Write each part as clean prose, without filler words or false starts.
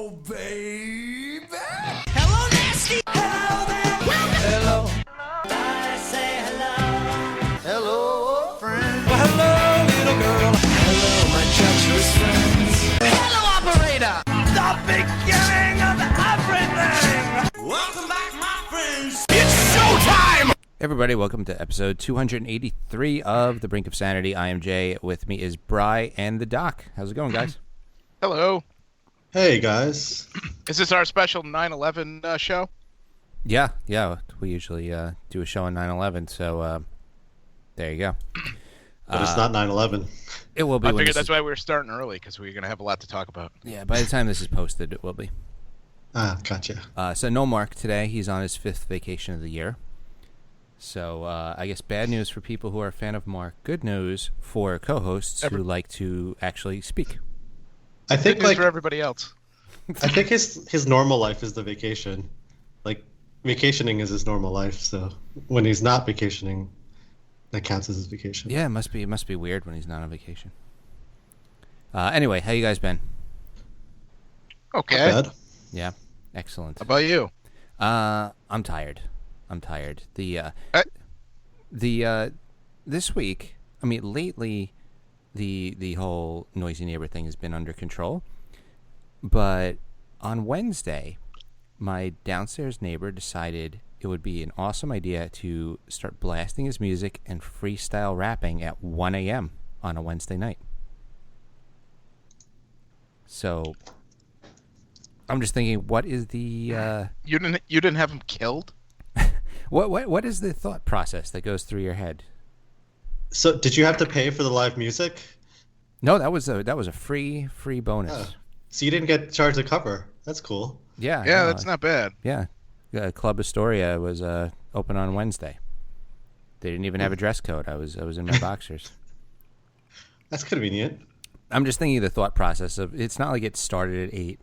Hello, baby. Hello, nasty. Hello there. Hello. I say hello. Hello, friend. Well, hello, little girl. Hello, my treacherous friends. Hello, operator. The beginning of everything. Welcome back, my friends. It's showtime. Everybody, welcome to episode 283 of The Brink of Sanity. I am Jay. With me is Bry and the Doc. How's it going, guys? Hello. Hey, guys. Is this our special 9/11 show? Yeah. We usually do a show on 9/11, so there you go. But it's not 9/11. It will be. I when figured this that's is- why we were starting early, because we are going to have a lot to talk about. Yeah, by the time this is posted, it will be. Ah, gotcha. So no Mark today. He's on his 5th vacation of the year. So I guess bad news for people who are a fan of Mark. Good news for co-hosts who like to actually speak. I Good think news like for everybody else. I think his normal life is the vacation. Like vacationing is his normal life, so when he's not vacationing, that counts as his vacation. Yeah, it must be weird when he's not on vacation. Anyway, how you guys been? Okay. Not bad. Yeah, excellent. How about you? I'm tired. This week, I mean, lately, the whole noisy neighbor thing has been under control. But on Wednesday, my downstairs neighbor decided it would be an awesome idea to start blasting his music and freestyle rapping at 1 a.m. on a Wednesday night. So I'm just thinking, what is the You didn't have him killed? what is the thought process that goes through your head? So, did you have to pay for the live music? No, that was a free bonus. Oh. So you didn't get charged a cover. That's cool. Yeah, Yeah, no, that's not bad. Yeah, Club Astoria was open on Wednesday. They didn't even have a dress code. I was in my boxers. That's convenient. I'm just thinking of the thought process of, it's not like it started at 8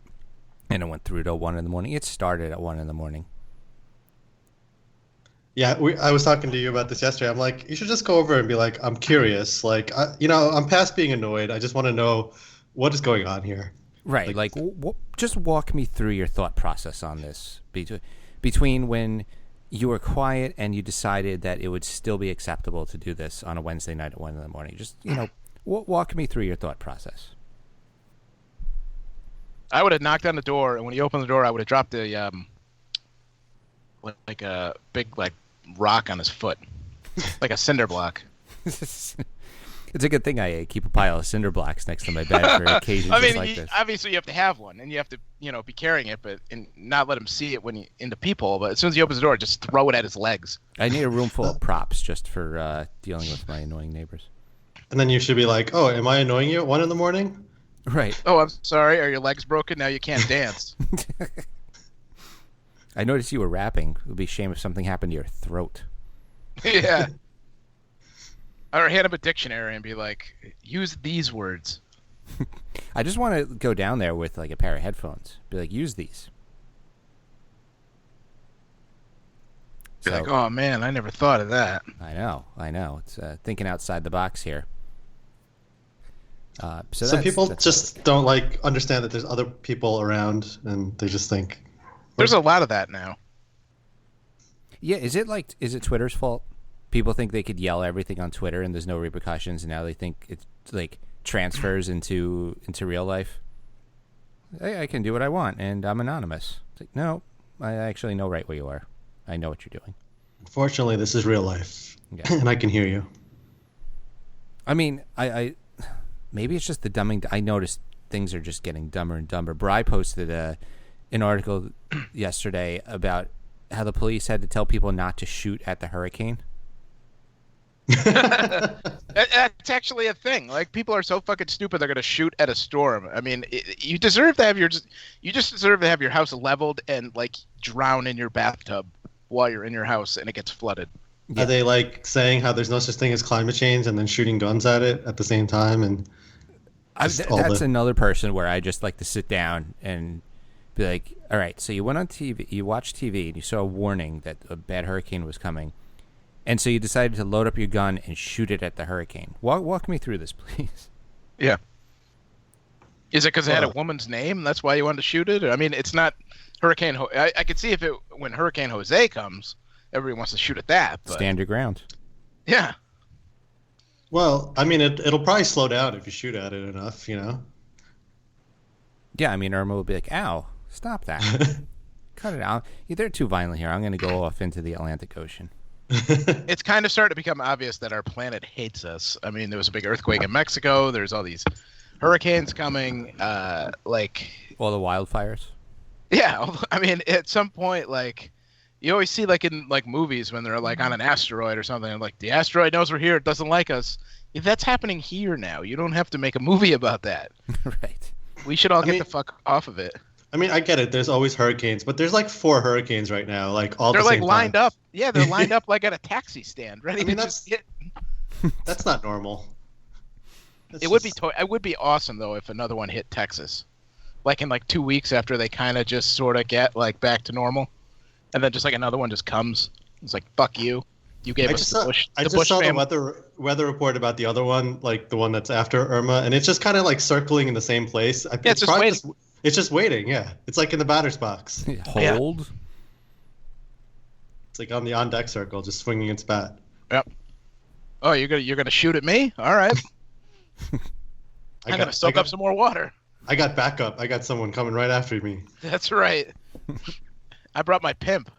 and it went through to 1 in the morning. It started at 1 in the morning. Yeah, I was talking to you about this yesterday. I'm like, you should just go over and be like, I'm curious. Like, I'm past being annoyed. I just want to know what is going on here. Right, like just walk me through your thought process on this between when you were quiet and you decided that it would still be acceptable to do this on a Wednesday night at 1 in the morning. Just, walk me through your thought process. I would have knocked on the door, and when he opened the door, I would have dropped a like a big rock on his foot, like a cinder block. It's a good thing I keep a pile of cinder blocks next to my bed for occasions I mean, like this. obviously you have to have one, and you have to, be carrying it, and not let him see it when you into people. But as soon as he opens the door, just throw it at his legs. I need a room full of props just for dealing with my annoying neighbors. And then you should be like, oh, am I annoying you at 1 in the morning? Right. Oh, I'm sorry. Are your legs broken? Now you can't dance. I noticed you were rapping. It would be a shame if something happened to your throat. Yeah. Or hand him a dictionary and be like, use these words. I just want to go down there with like a pair of headphones. Be like, use these. Be like, oh man, I never thought of that. I know. It's thinking outside the box here. Some people just don't understand that there's other people around, and they just think there's a lot of that now. Yeah, is it Twitter's fault? People think they could yell everything on Twitter and there's no repercussions, and now they think it's like transfers into real life. I can do what I want and I'm anonymous. It's like, no, I actually know right where you are. I know what you're doing. Unfortunately, this is real life, Yeah. and I can hear you. I mean, I maybe it's just the dumbing. I noticed things are just getting dumber and dumber. Bri posted an article yesterday about how the police had to tell people not to shoot at the hurricane. That's actually a thing. Like, people are so fucking stupid they're gonna shoot at a storm. I mean, you deserve to have you just deserve to have your house leveled and drown in your bathtub while you're in your house and it gets flooded. Yeah. Are they saying how there's no such thing as climate change and then shooting guns at it at the same time? And that's another person where I just like to sit down and be like, all right, so you went on TV, you watched TV, and you saw a warning that a bad hurricane was coming. And so you decided to load up your gun and shoot it at the hurricane. Walk me through this, please. Yeah. Is it because it had a Well, woman's name? That's why you wanted to shoot it? I mean, it's not Hurricane. I could see if when Hurricane Jose comes, everybody wants to shoot at that. But Stand your ground. yeah, well, I mean, it'll probably slow down if you shoot at it enough, you know. Yeah, I mean, Irma would be like, ow, stop that. Cut it out. They're too violent here. I'm going to go off into the Atlantic Ocean. it's kind of starting to become obvious that our planet hates us. I mean, there was a big earthquake in Mexico. There's all these hurricanes coming. Like, All the wildfires. yeah, I mean, at some point, like, you always see, like, in, like, movies when they're, like, on an asteroid or something, and, like, the asteroid knows we're here, it doesn't like us. If that's happening here now. You don't have to make a movie about that. Right. We should all get mean- the fuck off of it. I mean, I get it. There's always hurricanes, but there's like 4 hurricanes right now, like all at They're, the like, same lined time. up. Yeah, they're lined up, like, at a taxi stand, ready I mean, to just hit. That's not normal. That's It would be just- it would be awesome though if another one hit Texas, like in like 2 weeks after they kind of just sort of get like back to normal, and then just like another one just comes. It's like fuck you, you gave I us just the saw, Bush. I The just Bush saw the family. weather report about the other one, like the one that's after Irma, and it's just kind of like circling in the same place. it's just probably waiting. it's just waiting. Yeah, it's like in the batter's box. Hold. It's like on the on deck circle, just swinging its bat. Yep. Oh, you're gonna shoot at me? All right. I'm gonna soak up some more water. I got backup. I got someone coming right after me. That's right. I brought my pimp.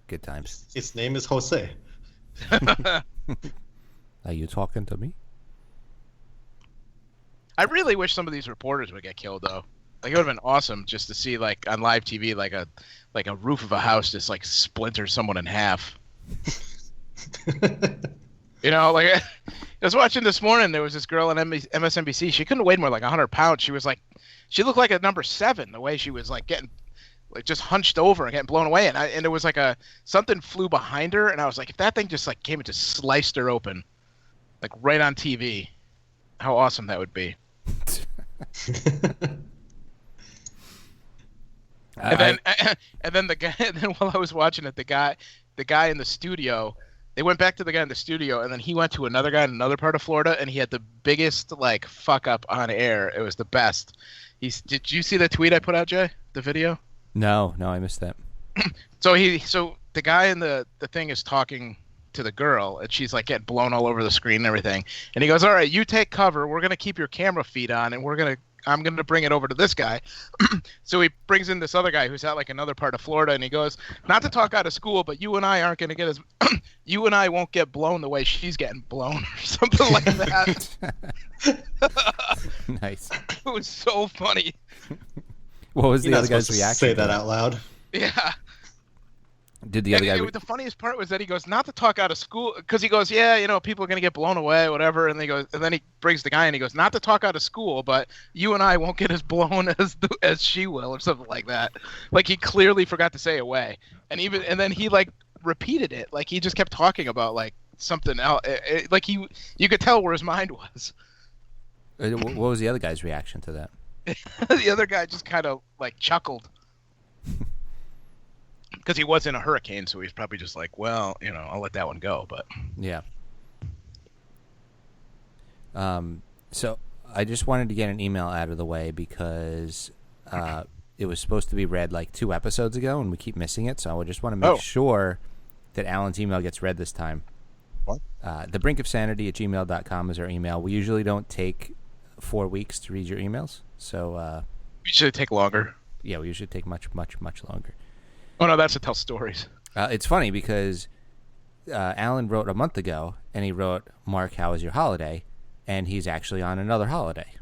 Good times. Its name is Jose. Are you talking to me? I really wish some of these reporters would get killed though. Like it would have been awesome just to see like on live TV like a roof of a house just like splinter someone in half. You know, like I was watching this morning. There was this girl on MSNBC. She couldn't weigh more than like 100 pounds. She was like, she looked like a number 7. The way she was like getting, like just hunched over and getting blown away. And it was like something flew behind her. And I was like, if that thing just like came and just sliced her open, like right on TV, how awesome that would be. And then and then the guy. And then while I was watching it, the guy in the studio. They went back to the guy in the studio, and then he went to another guy in another part of Florida, and he had the biggest like fuck up on air. It was the best. Did you see the tweet I put out, Jay? The video? No, I missed that. So the guy in the thing is talking to the girl, and she's like getting blown all over the screen and everything. And he goes, "All right, you take cover. We're gonna keep your camera feed on, and I'm gonna bring it over to this guy." So he brings in this other guy who's out like another part of Florida, and he goes, "Not to talk out of school, but you and I aren't gonna get as you and I won't get blown the way she's getting blown," or something like that. Nice. It was so funny. What was You're the not other guy's supposed to reaction? say to that out loud. Yeah. Did the other guy? The funniest part was that he goes, "Not to talk out of school," because he goes, "Yeah, you know, people are gonna get blown away, whatever." And then he brings the guy and he goes, "Not to talk out of school, but you and I won't get as blown as she will," or something like that. Like he clearly forgot to say away, and then he like repeated it, like he just kept talking about like something else, like you could tell where his mind was. What was the other guy's reaction to that? The other guy just kind of like chuckled. Because he was in a hurricane, so he's probably just like, well, you know, I'll let that one go. But Yeah. So I just wanted to get an email out of the way because it was supposed to be read like 2 episodes ago, and we keep missing it. So I just want to make sure that Alan's email gets read this time. What? thebrinkofsanity@gmail.com is our email. We usually don't take 4 weeks to read your emails. So, we should take longer. yeah, we usually take much, much, much longer. Oh, no, that's to tell stories. It's funny because Alan wrote a month ago, and he wrote, "Mark, how was your holiday?" And he's actually on another holiday.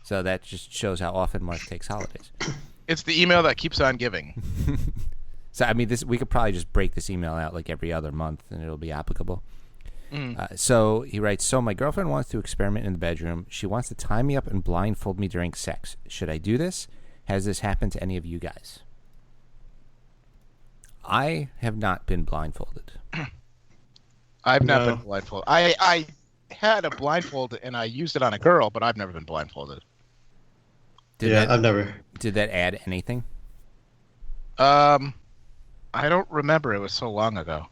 So that just shows how often Mark takes holidays. It's the email that keeps on giving. So, I mean, we could probably just break this email out like every other month, and it'll be applicable. So he writes, "So my girlfriend wants to experiment in the bedroom. She wants to tie me up and blindfold me during sex. Should I do this? Has this happened to any of you guys?" I have not been blindfolded. I've not No. been blindfolded. I had a blindfold, and I used it on a girl, but I've never been blindfolded. Did I've never. that add anything? I don't remember. It was so long ago.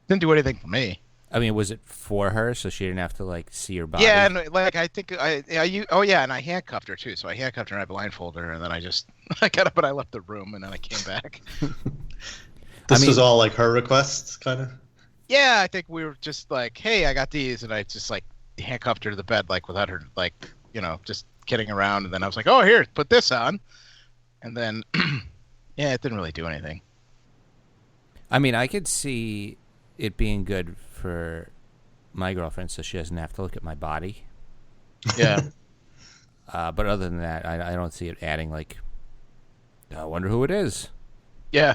Didn't do anything for me. I mean, was it for her so she didn't have to like see your body? Yeah, and like I think and I handcuffed her too. So I handcuffed her and I blindfolded her, and then I got up and I left the room, and then I came back. This was all like her request, kind of. Yeah, I think we were just like, hey, I got these, and I just like handcuffed her to the bed, like without her, like, just kidding around. And then I was like, oh, here, put this on, and then yeah, it didn't really do anything. I mean, I could see it being good for my girlfriend, so she doesn't have to look at my body. Yeah. But other than that, I don't see it adding like. I wonder who it is. Yeah.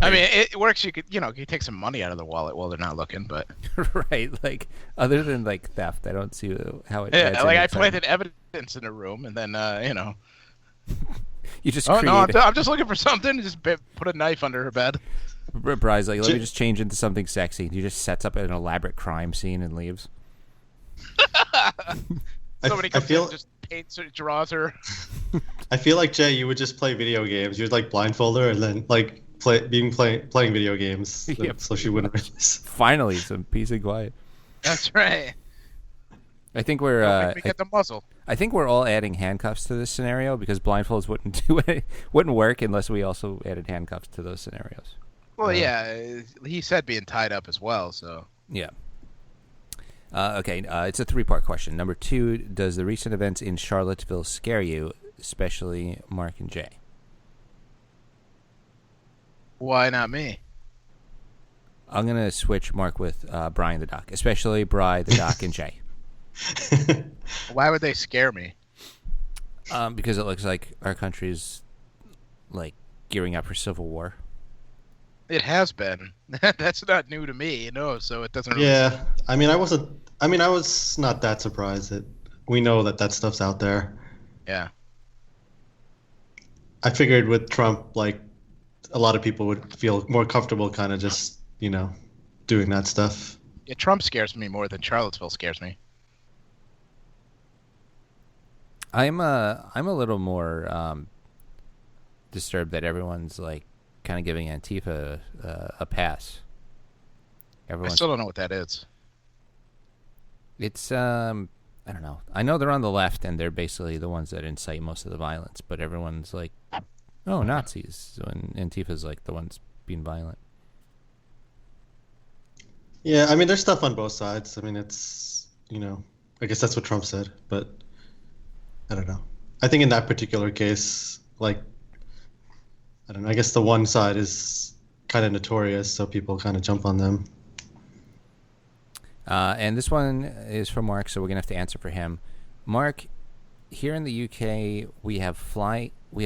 I mean, it works. You could, you take some money out of the wallet while they're not looking, but right, like other than like theft, I don't see how it. Yeah, like I planted evidence in a room, and then you just. Oh create... no, I'm just looking for something. Just put a knife under her bed. Bry's like, let me just change into something sexy. He just sets up an elaborate crime scene and leaves. Somebody comes in, just paints her, draws her. I feel like, Jay, you would just play video games. You'd like blindfold her and then like playing video games, Yep. so she wouldn't realize. Finally, some peace and quiet. That's right. I think we're. Don't make me get the muzzle. I think we're all adding handcuffs to this scenario because blindfolds wouldn't work unless we also added handcuffs to those scenarios. Well, yeah, he said being tied up as well, so. Yeah. Okay, it's a 3-part question. Number 2, does the recent events in Charlottesville scare you, especially Mark and Jay? Why not me? I'm going to switch Mark with Brian the Doc, especially Bri, the Doc, and Jay. Why would they scare me? Because it looks like our country's like gearing up for civil war. It has been. That's not new to me, so it doesn't really... Yeah, I was not that surprised that we know that stuff's out there. Yeah. I figured with Trump, like, a lot of people would feel more comfortable kind of just, doing that stuff. Yeah, Trump scares me more than Charlottesville scares me. I'm a little more disturbed that everyone's like kind of giving Antifa a pass. I still don't know what that is. It's I don't know. I know they're on the left and they're basically the ones that incite most of the violence, but everyone's like, oh, Nazis, and Antifa's like the ones being violent. Yeah, I mean, there's stuff on both sides. I mean, it's, I guess that's what Trump said, but I don't know. I think in that particular case, like, I don't know, I guess the one side is kind of notorious, so people kind of jump on them. And this one is for Mark, so we're going to have to answer for him. Mark, here in the UK, we have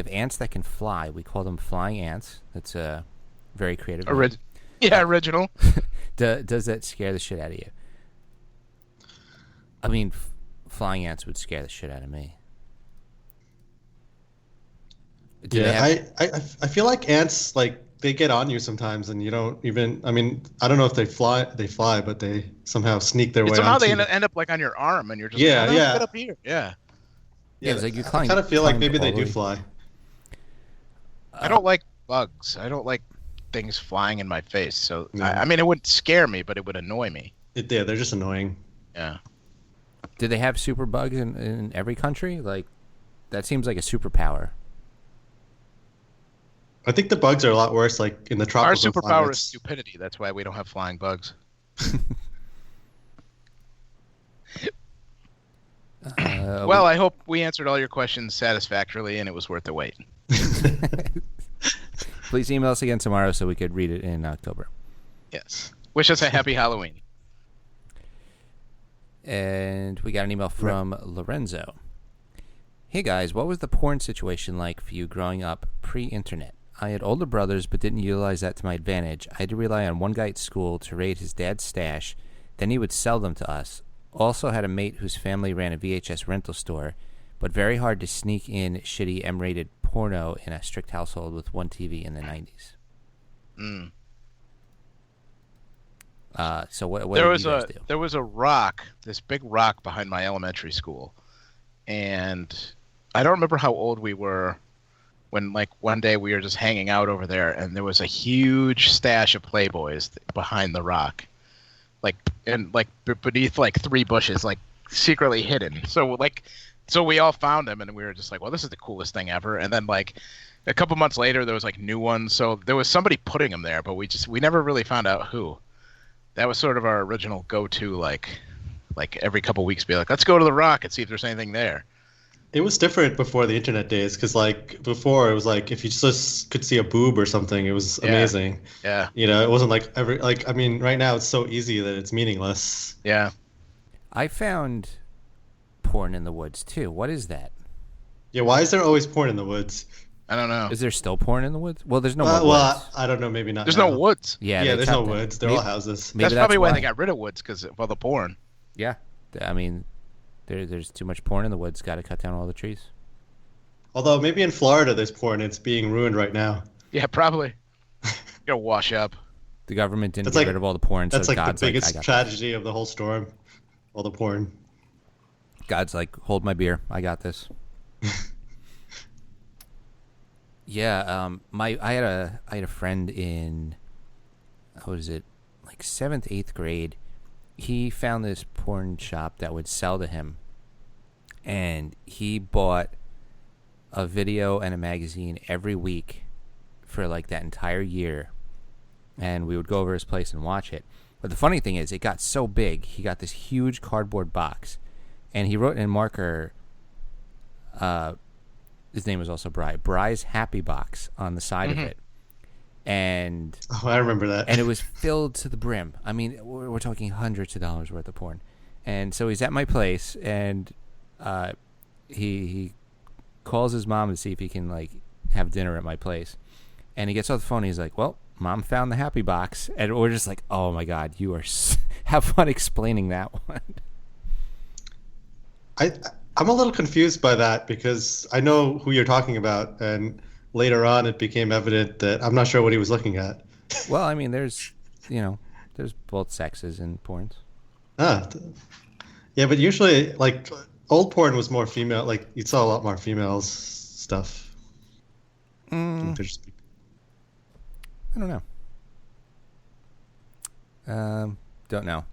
ants that can fly. We call them flying ants. That's a very creative name. Yeah, original. Does that scare the shit out of you? I mean, flying ants would scare the shit out of me. I feel like ants, like, they get on you sometimes, and you don't even. I mean, I don't know if they fly, but they somehow sneak their way. Somehow they end up like on your arm, and you're just get up here. Yeah. Yeah, it's like you I kind of feel like maybe they do fly. I don't like bugs. I don't like things flying in my face. So I mean, it wouldn't scare me, but it would annoy me. Yeah, they're just annoying. Yeah. Do they have super bugs in every country? Like, that seems like a superpower. I think the bugs are a lot worse, like in the tropical Our superpower climates. is stupidity. That's why we don't have flying bugs. Well, I hope we answered all your questions satisfactorily, and it was worth the wait. Please email us again tomorrow so we could read it in October. Yes. Wish us a happy Halloween. And we got an email from Lorenzo. Hey guys, what was the porn situation like for you growing up pre-internet? I had older brothers but didn't utilize that to my advantage. I had to rely on one guy at school to raid his dad's stash, then he would sell them to us. Also had a mate whose family ran a VHS rental store, but very hard to sneak in shitty M-rated porno in a strict household with one TV in the 90s. So what did you guys do? There was a rock, this big rock behind my elementary school, and I don't remember how old we were when, like, one day we were just hanging out over there, and there was a huge stash of Playboys behind the rock. beneath like 3 bushes, like secretly hidden. So we all found him, and we were just like, well, this is the coolest thing ever. And then like a couple months later, there was like new ones. So there was somebody putting them there, but we never really found out who. That was sort of our original go-to, like every couple weeks, be like, let's go to the Rock and see if there's anything there. It was different before the internet days, because like before it was like if you just could see a boob or something, it was amazing. Yeah. You know, it wasn't like I mean, right now it's so easy that it's meaningless. Yeah. I found porn in the woods too. What is that? Yeah, why is there always porn in the woods? I don't know. Is there still porn in the woods? Well, there's no more Well, woods. I don't know, maybe not. There's now. no woods. Yeah, Yeah, they there's no chopped it. woods. They're all houses. Maybe That's probably why why they got rid of woods, because of the porn. Yeah, I mean, there's too much porn in the woods. Got to cut down all the trees. Although maybe in Florida there's porn. It's being ruined right now. Yeah, probably. Gonna wash up. The government didn't That's get like- rid of all the porn, That's so like God's the like, I biggest got tragedy of the whole storm. All the porn. this. God's like, hold my beer. I got this. Yeah, I had a friend in, what was it, like 7th, 8th grade. He found this porn shop that would sell to him, and he bought a video and a magazine every week for like that entire year, and we would go over his place and watch it. But the funny thing is, it got so big, he got this huge cardboard box, and he wrote in marker, his name was also Bry's Happy Box on the side of it. And Oh, I remember that. and it was filled to the brim. I mean, we're talking hundreds of dollars worth of porn. And so he's at my place, and he calls his mom to see if he can like have dinner at my place. And he gets off the phone. And he's like, "Well, Mom found the Happy Box," and we're just like, "Oh my God, you are have fun explaining that one." I'm a little confused by that because I know who you're talking about, and later on it became evident that I'm not sure what he was looking at. Well, I mean, there's both sexes in porns. Yeah, but usually like old porn was more female. Like you saw a lot more females stuff. I don't know. Don't know.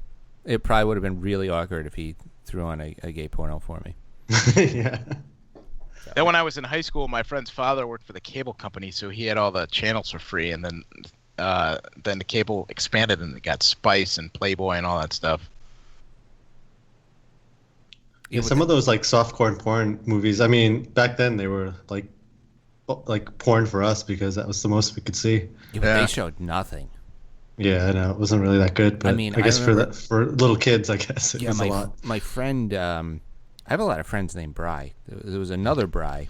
It probably would have been really awkward if he threw on a gay porno for me. Yeah. Then when I was in high school, my friend's father worked for the cable company, so he had all the channels for free. And then the cable expanded, and it got Spice and Playboy and all that stuff. Yeah, some of those like softcore porn movies. I mean, back then they were like porn for us because that was the most we could see. Yeah, but they showed nothing. Yeah, I know it wasn't really that good, but I mean, I guess I remember, for little kids, I guess it was a lot. My friend, I have a lot of friends named Bry. There was another Bry,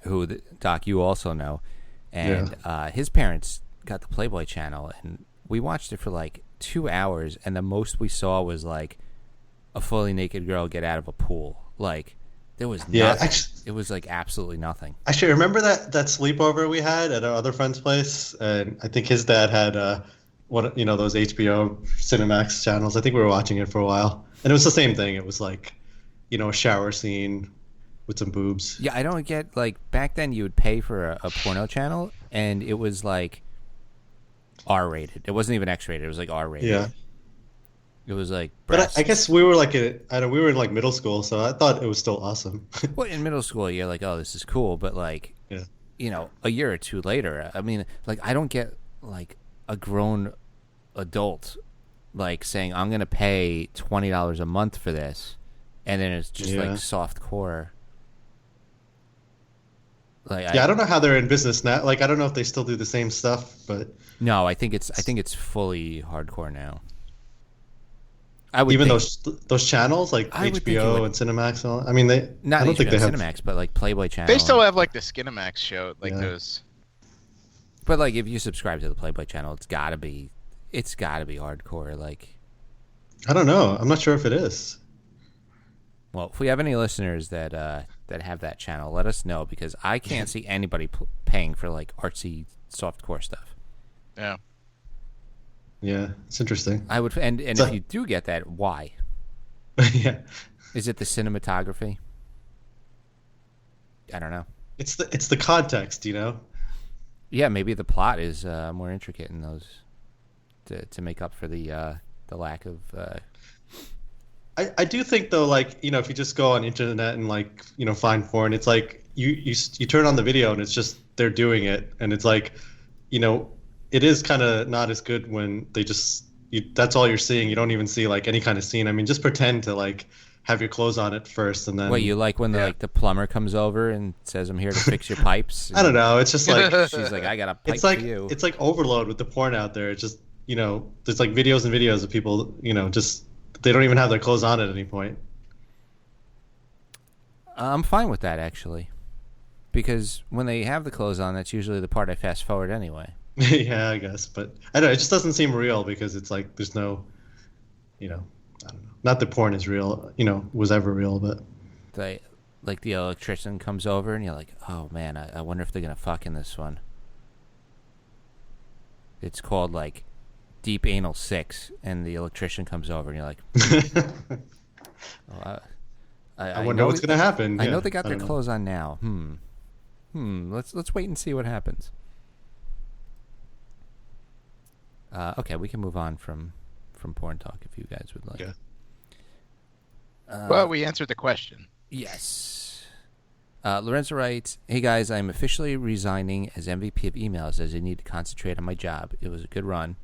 who Doc you also know, and his parents got the Playboy channel, and we watched it for like 2 hours, and the most we saw was like a fully naked girl get out of a pool. Like there was nothing. It was like absolutely nothing. Actually, remember that sleepover we had at our other friend's place, and I think his dad had those HBO Cinemax channels. I think we were watching it for a while, and it was the same thing. It was like, a shower scene with some boobs. Yeah, I don't get, like, back then you would pay for a porno channel, and it was like R-rated. It wasn't even X-rated. It was like R-rated. Yeah. It was like breasts. But I guess we were like we were in like middle school, so I thought it was still awesome. Well, in middle school, you're like, oh, this is cool, but like, a year or two later, I mean, like, I don't get like a grown adult like saying I'm gonna pay $20 a month for this, and then it's just like soft core. Like, I don't know how they're in business now. Like, I don't know if they still do the same stuff, but no, I think it's fully hardcore now. Those channels like HBO and Cinemax, and all. I mean, I don't think they have Cinemax, but like Playboy channel. They still have like the Skinemax show, like those. But like, if you subscribe to the Playboy channel, it's gotta be hardcore. Like, I don't know. I'm not sure if it is. Well, if we have any listeners that have that channel, let us know, because I can't see anybody paying for like artsy softcore stuff. Yeah. Yeah, it's interesting. I would, and if you do get that, why? Yeah. Is it the cinematography? I don't know. It's the context, Yeah, maybe the plot is more intricate in those to make up for the the lack of. I do think though, like, if you just go on internet and like, find porn, it's like you turn on the video and it's just they're doing it, and it's like, it is kind of not as good when they just that's all you're seeing. You don't even see like any kind of scene. I mean, just pretend to like have your clothes on at first, and then. What you like when the plumber comes over and says, "I'm here to fix your pipes." I don't know. It's just like she's like, "I got a pipe it's like for you." it's like overload with the porn out there. It's just there's like videos and videos of people just. They don't even have their clothes on at any point. I'm fine with that, actually. Because when they have the clothes on, that's usually the part I fast forward anyway. Yeah, I guess. But I don't know. It just doesn't seem real because it's like there's no, I don't know. Not that porn is real, was ever real, but. Like the electrician comes over and you're like, oh, man, I wonder if they're going to fuck in this one. It's called, like, Deep Anal 6, and the electrician comes over, and you're like, I wonder what's going to happen. I know they got their clothes on now. Let's wait and see what happens. Okay, we can move on from porn talk if you guys would like. Yeah. Well, we answered the question. Yes. Lorenzo writes, "Hey guys, I'm officially resigning as MVP of emails as I need to concentrate on my job. It was a good run.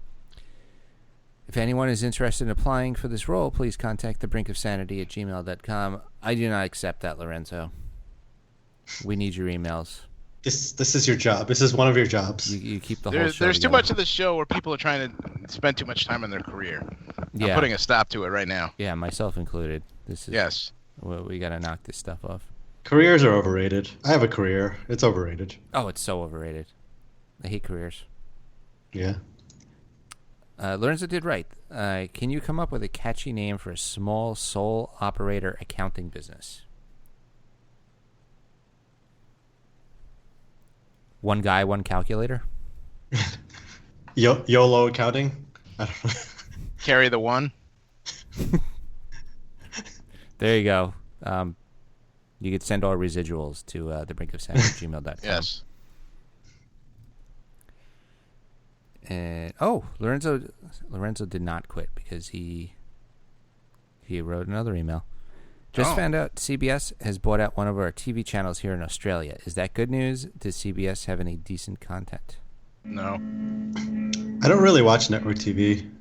If anyone is interested in applying for this role, please contact thebrinkofsanity@gmail.com. I do not accept that, Lorenzo. We need your emails. This is your job. This is one of your jobs. You keep the whole show There's too together. much of the show where people are trying to spend too much time on their career. Yeah. I'm putting a stop to it right now. Yeah, myself included. Yes. We got to knock this stuff off. Careers are overrated. I have a career. It's overrated. Oh, it's so overrated. I hate careers. Yeah. Lorenzo did right. Can you come up with a catchy name for a small sole operator accounting business? One guy, one calculator? YOLO accounting? I don't know. Carry the one. There you go. You could send all residuals to thebrinkofsanity@gmail.com. Yes. And Lorenzo did not quit because he wrote another email. Just found out CBS has bought out one of our TV channels here in Australia. Is that good news? Does CBS have any decent content? No. I don't really watch network TV.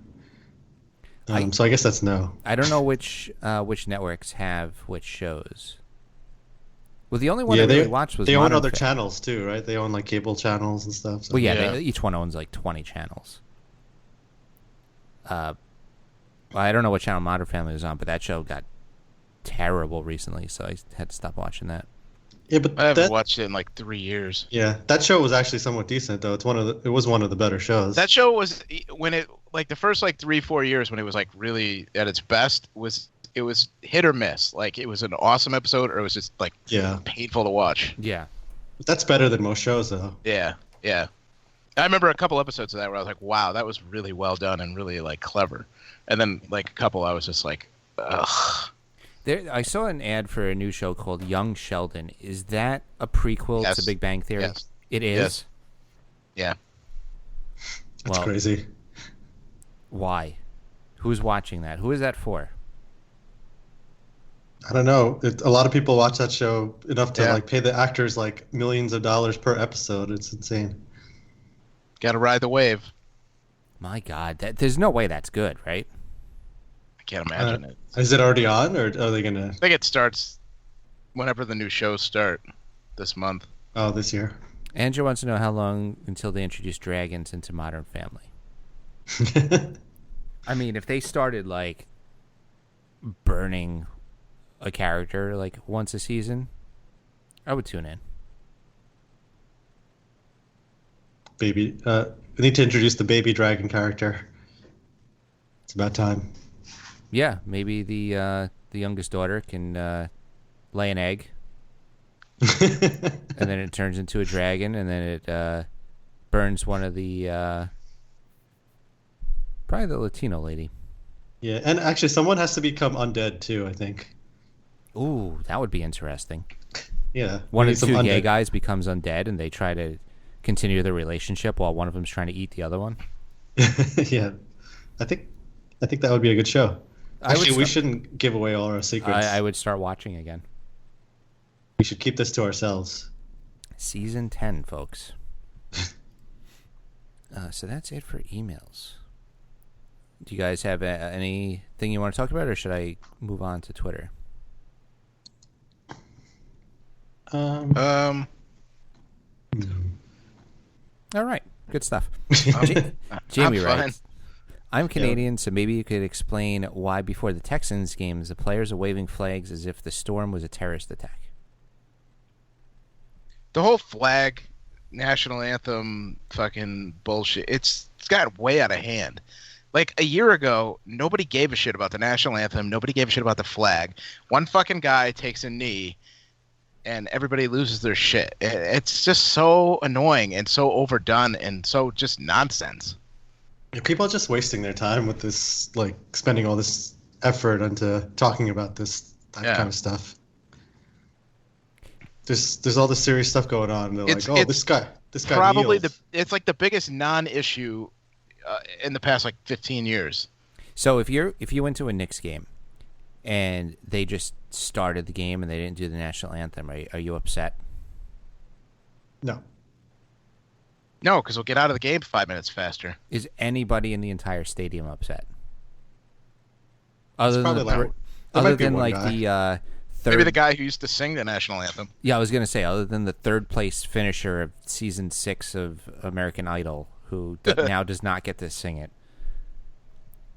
So I guess that's no. I don't know which networks have which shows. Well, the only one I really watched was they own Modern other channels too, right? They own like cable channels and stuff. So. Well, yeah. Each one owns like 20 channels. Well, I don't know what channel Modern Family was on, but that show got terrible recently, so I had to stop watching that. Yeah, but I haven't watched it in like 3 years. Yeah, that show was actually somewhat decent though. It was one of the better shows. That show was when it like the first like 3-4 years when it was like really at its best it was hit or miss. Like it was an awesome episode or it was just like painful to watch. Yeah. That's better than most shows though. Yeah. I remember a couple episodes of that where I was like, wow, that was really well done and really like clever. And then like a couple I was just like, ugh. I saw an ad for a new show called Young Sheldon. Is that a prequel to Big Bang Theory? Yes. It is? Yes. Yeah. That's crazy. Why? Who's watching that? Who is that for? I don't know. A lot of people watch that show enough to like pay the actors like millions of dollars per episode. It's insane. Got to ride the wave. My God, there's no way that's good, right? I can't imagine it. Is it already on, or are they gonna? I think it starts whenever the new shows start this month. Oh, this year. Andrew wants to know how long until they introduce dragons into Modern Family. I mean, if they started like burning a character like once a season, I would tune in. We need to introduce the baby dragon character. It's about time. Yeah, maybe the youngest daughter can lay an egg, and then it turns into a dragon, and then it burns one of the probably the Latino lady. Yeah, and actually, someone has to become undead too. I think. Ooh, that would be interesting. Yeah, One of the two gay guys becomes undead, and they try to continue their relationship while one of them's trying to eat the other one. Yeah, I think I think that would be a good show. I would Actually, we start- shouldn't give away all our secrets. I would start watching again. We should keep this to ourselves. Season 10, folks. So that's it for emails. Do you guys have anything you want to talk about, or should I move on to Twitter? Um, All right, good stuff. I'm Jamie fine. writes, I'm Canadian, so maybe you could explain why before the Texans games the players are waving flags as if the storm was a terrorist attack. The whole flag, national anthem, fucking bullshit. It's got way out of hand. Like a year ago, nobody gave a shit about the national anthem. Nobody gave a shit about the flag. One fucking guy takes a knee, and everybody loses their shit. It's just so annoying and so overdone and so just nonsense. People are just wasting their time with this, like spending all this effort into talking about that Yeah. kind of stuff. There's all this serious stuff going on. And they're It's- like, oh, it's this guy Probably kneels. it's like the biggest non-issue in the past like 15 years. So if you went to a Knicks game and they just started the game and they didn't do the national anthem, are you upset? No. No, because we'll get out of the game 5 minutes faster. Is anybody in the entire stadium upset? Other than probably the like- thir- there other might be than one like guy. the third. Maybe the guy who used to sing the national anthem. Yeah, I was gonna say other than the third place finisher of season 6 of American Idol, who now does not get to sing it.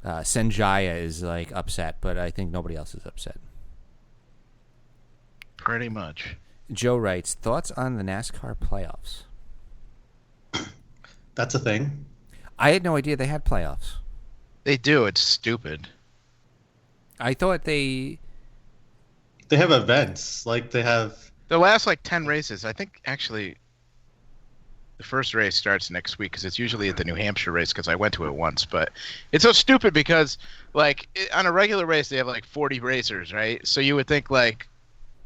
Sanjaya is like upset, but I think nobody else is upset. Pretty much. Joe writes, thoughts on the NASCAR playoffs? That's a thing. I had no idea they had playoffs. They do. It's stupid. I thought they... They have events. Like they have. The last like 10 races, I think actually the first race starts next week because it's usually at the New Hampshire race because I went to it once. But it's so stupid because like on a regular race they have like 40 racers, right? So you would think like,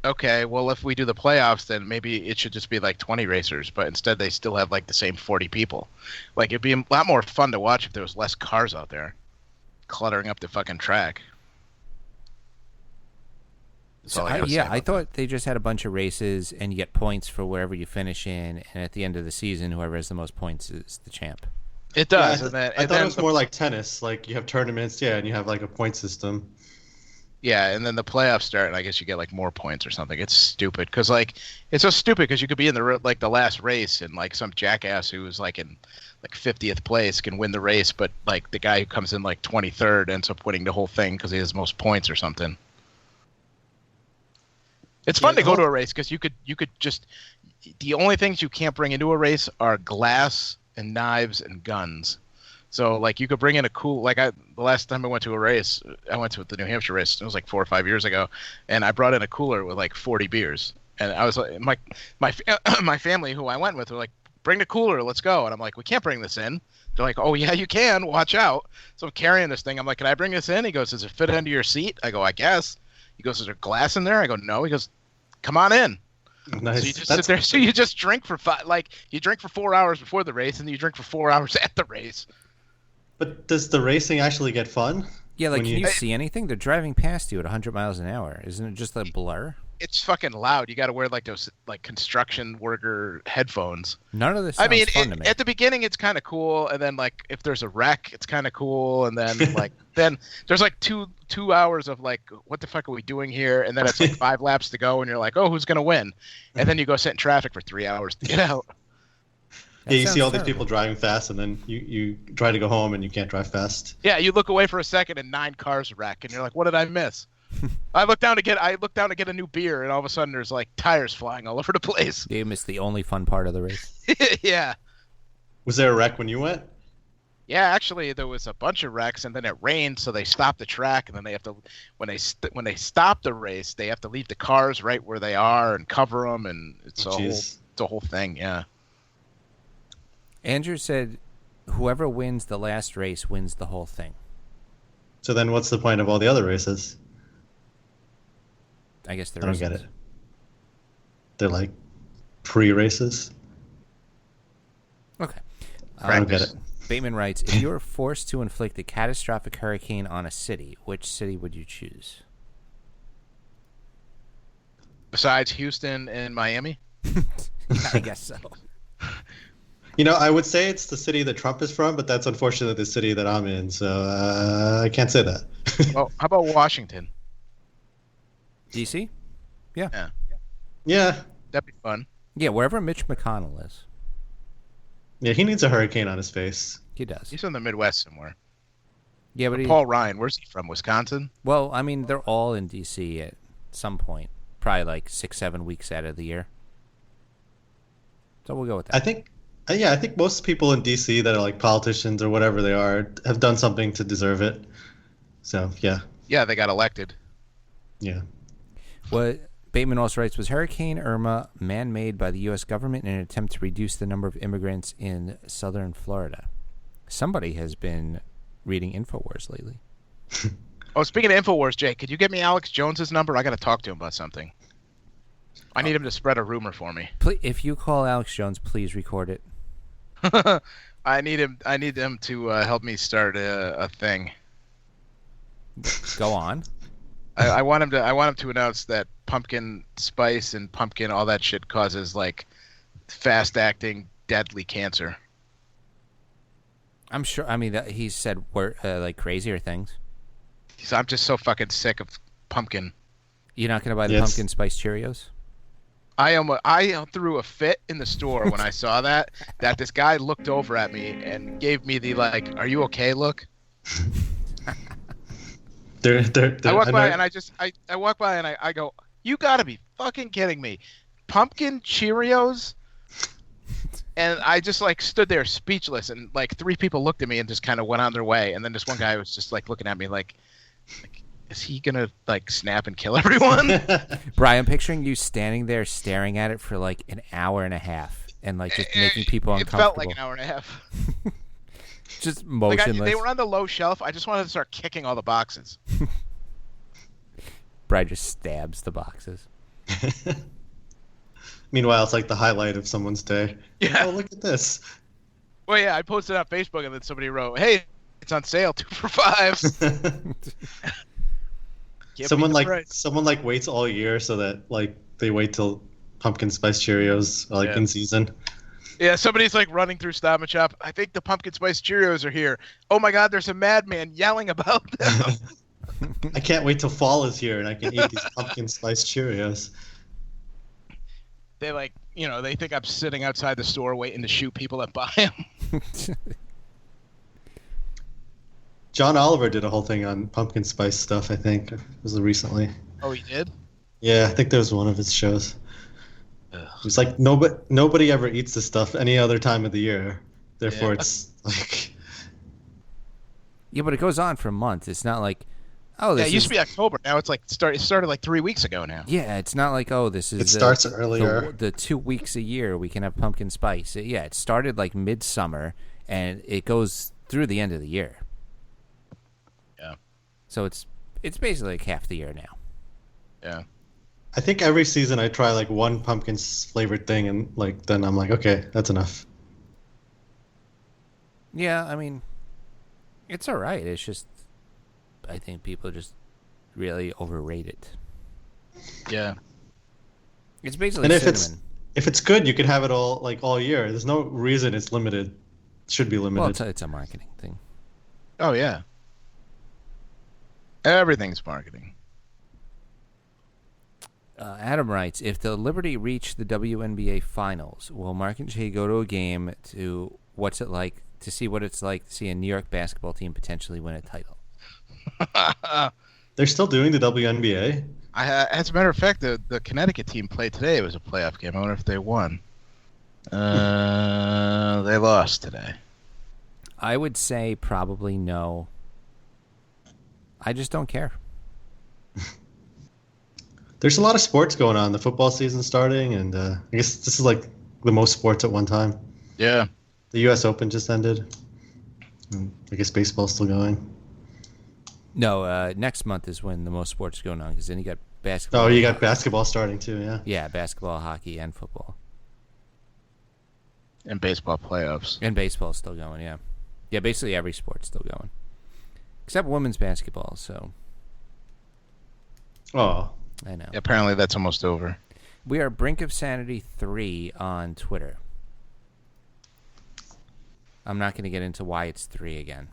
okay, well if we do the playoffs then maybe it should just be like 20 racers. But instead they still have like the same 40 people. Like it'd be a lot more fun to watch if there was less cars out there cluttering up the fucking track. That's all I gotta say I about thought they just had a bunch of races and you get points for wherever you finish in, and at the end of the season, whoever has the most points is the champ. It does. Yeah, and then, I and thought then it was more like tennis. Like you have tournaments, yeah, and you have like a point system. yeah, and then the playoffs start, and I guess you get like more points or something. It's stupid because like it's so stupid because you could be in the last race and like some jackass who was like in like 50th place can win the race, but like the guy who comes in like 23rd ends up winning the whole thing because he has most points or something. It's fun Yeah, to go to a race because you could just the only things you can't bring into a race are glass and knives and guns. So like you could bring in a cool the last time I went to a race, I went to the New Hampshire race. It was like 4 or 5 years ago, and I brought in a cooler with like 40 beers. And I was like, my family who I went with were like, bring the cooler, let's go. And I'm like, we can't bring this in. They're like, oh yeah, you can. Watch out. So I'm carrying this thing. I'm like, can I bring this in? He goes, does it fit under your seat? I go, I guess. He goes, is there glass in there? I go, no. He goes, come on in. Nice. So you just sit there. So you just drink for you drink for 4 hours before the race, and then you drink for 4 hours at the race. But does the racing actually get fun? Yeah, like, When can you- you see anything? They're driving past you at 100 miles an hour. Isn't it just a blur? It's fucking loud. You got to wear like those like construction worker headphones. None of this I sounds mean, fun to me. at the beginning it's kind of cool, and then like if there's a wreck, it's kind of cool, and then like then there's like two hours of like what the fuck are we doing here, and then it's like 5 laps to go, and you're like, oh, who's gonna win? And then you go sit in traffic for 3 hours to get out. That Yeah, you see sounds all these terrible. people driving fast, and then you try to go home, and you can't drive fast. Yeah, you look away for a second, and 9 cars wreck, and you're like, what did I miss? I look down to get a new beer, and all of a sudden there's like tires flying all over the place. You missed the only fun part of the race. Yeah. Was there a wreck when you went? Yeah, actually, there was a bunch of wrecks, and then it rained, so they stopped the track, and then they have to, when they stop the race, they have to leave the cars right where they are and cover them, and it's Jeez. a whole thing. Yeah. Andrew said, whoever wins the last race wins the whole thing. So then, what's the point of all the other races? I guess there I don't isn't. get it. They're like pre-races. Okay. I don't get Practice. it. Bateman writes, if you were forced to inflict a catastrophic hurricane on a city, which city would you choose? Besides Houston and Miami? Yeah, I guess so. I would say it's the city that Trump is from, but that's unfortunately the city that I'm in, so I can't say that. Well, how about Washington? D.C.? Yeah. Yeah. That'd be fun. Yeah, wherever Mitch McConnell is. Yeah, he needs a hurricane on his face. He does. He's in the Midwest somewhere. Yeah, but Paul Ryan, where's he from? Wisconsin? Well, I mean, they're all in D.C. at some point. Probably like 6-7 weeks out of the year. So we'll go with that. I think most people in D.C. that are like politicians or whatever they are have done something to deserve it. So, yeah. Yeah, they got elected. Yeah. What Bateman also writes, was Hurricane Irma man-made by the U.S. government in an attempt to reduce the number of immigrants in southern Florida? Somebody has been reading InfoWars lately. Oh, speaking of InfoWars, Jake, could you get me Alex Jones's number? I got to talk to him about something. I need him to spread a rumor for me. If you call Alex Jones, please record it. I need him to help me start a thing. Go on. I want him to announce that pumpkin spice and pumpkin, all that shit causes like fast-acting, deadly cancer. I'm sure. I mean, he said like crazier things. I'm just so fucking sick of pumpkin. You're not going to buy the pumpkin spice Cheerios? I threw a fit in the store when I saw that this guy looked over at me and gave me the like, "Are you okay?" look. I walk by and I walk by and I go, "You got to be fucking kidding me. Pumpkin Cheerios?" And I just like stood there speechless, and like 3 people looked at me and just kind of went on their way, and then this one guy was just like looking at me like is he gonna like snap and kill everyone? Brian, I'm picturing you standing there staring at it for like an hour and a half and like just making people uncomfortable. It felt like an hour and a half. Just motionless. They were on the low shelf. I just wanted to start kicking all the boxes. Brian just stabs the boxes. Meanwhile, it's like the highlight of someone's day. Yeah. Oh, look at this. Well, yeah, I posted on Facebook and then somebody wrote, "Hey, it's on sale, 2 for $5." Someone waits all year so that like they wait till pumpkin spice Cheerios are in season. Yeah, somebody's like running through Stop and Shop. I think the pumpkin spice Cheerios are here. Oh my God, there's a madman yelling about them. I can't wait till fall is here and I can eat these pumpkin spice Cheerios. They they think I'm sitting outside the store waiting to shoot people that buy them. John Oliver did a whole thing on pumpkin spice stuff, I think. It was recently. Oh, he did? Yeah, I think that was one of his shows. It's like nobody ever eats this stuff any other time of the year. Therefore, it's like... Yeah, but it goes on for a month. It's not like, it used to be October. Now it's like it started like 3 weeks ago now. Yeah, it's not like, this is... It starts earlier. The 2 weeks a year we can have pumpkin spice. It started like midsummer, and it goes through the end of the year. Yeah. So it's basically like half the year now. Yeah. I think every season I try like one pumpkin flavored thing, and then I'm like, okay, that's enough. Yeah, I mean, it's all right. It's just, I think people just really overrate it. Yeah. It's basically and cinnamon. If it's good, you can have it all year. There's no reason it's limited. It should be limited. Well, it's a marketing thing. Oh yeah. Everything's marketing. Adam writes, if the Liberty reach the WNBA finals, will Mark and Jay go to a game to see what it's like to see a New York basketball team potentially win a title? They're still doing the WNBA? As a matter of fact, the Connecticut team played today. It was a playoff game. I wonder if they won. They lost today. I would say probably no. I just don't care. There's a lot of sports going on. The football season's starting, and I guess this is like the most sports at one time. Yeah. The U.S. Open just ended. And I guess baseball's still going. No, next month is when the most sports are going on, because then you got basketball. Oh, you got basketball starting too, yeah. Yeah, basketball, hockey, and football. And baseball playoffs. And baseball's still going, yeah. Yeah, basically every sport's still going, except women's basketball. So. Oh, I know. Apparently, that's almost over. We are Brink of Sanity 3 on Twitter. I'm not going to get into why it's 3 again,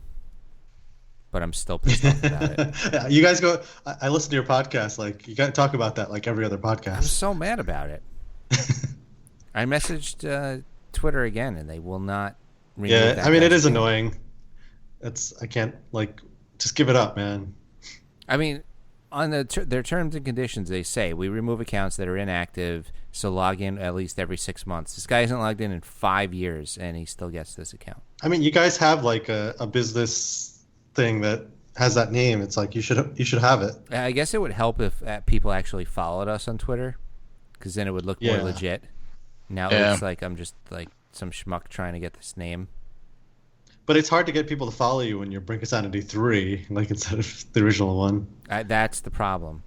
but I'm still pissed off about it. You guys go. I listen to your podcast. Like you got to talk about that like every other podcast. I'm so mad about it. I messaged Twitter again, and they will not. Yeah, I mean it is annoying. I can't just give it up, man. I mean, on their terms and conditions, they say we remove accounts that are inactive, so log in at least every 6 months. This guy hasn't logged in 5 years, and he still gets this account. I mean, you guys have like a business thing that has that name. It's like you should have it. I guess it would help if people actually followed us on Twitter, because then it would look more legit. Now it looks like I'm just like some schmuck trying to get this name. But it's hard to get people to follow you when you're Brink of Sanity 3, like instead of the original one. That's the problem.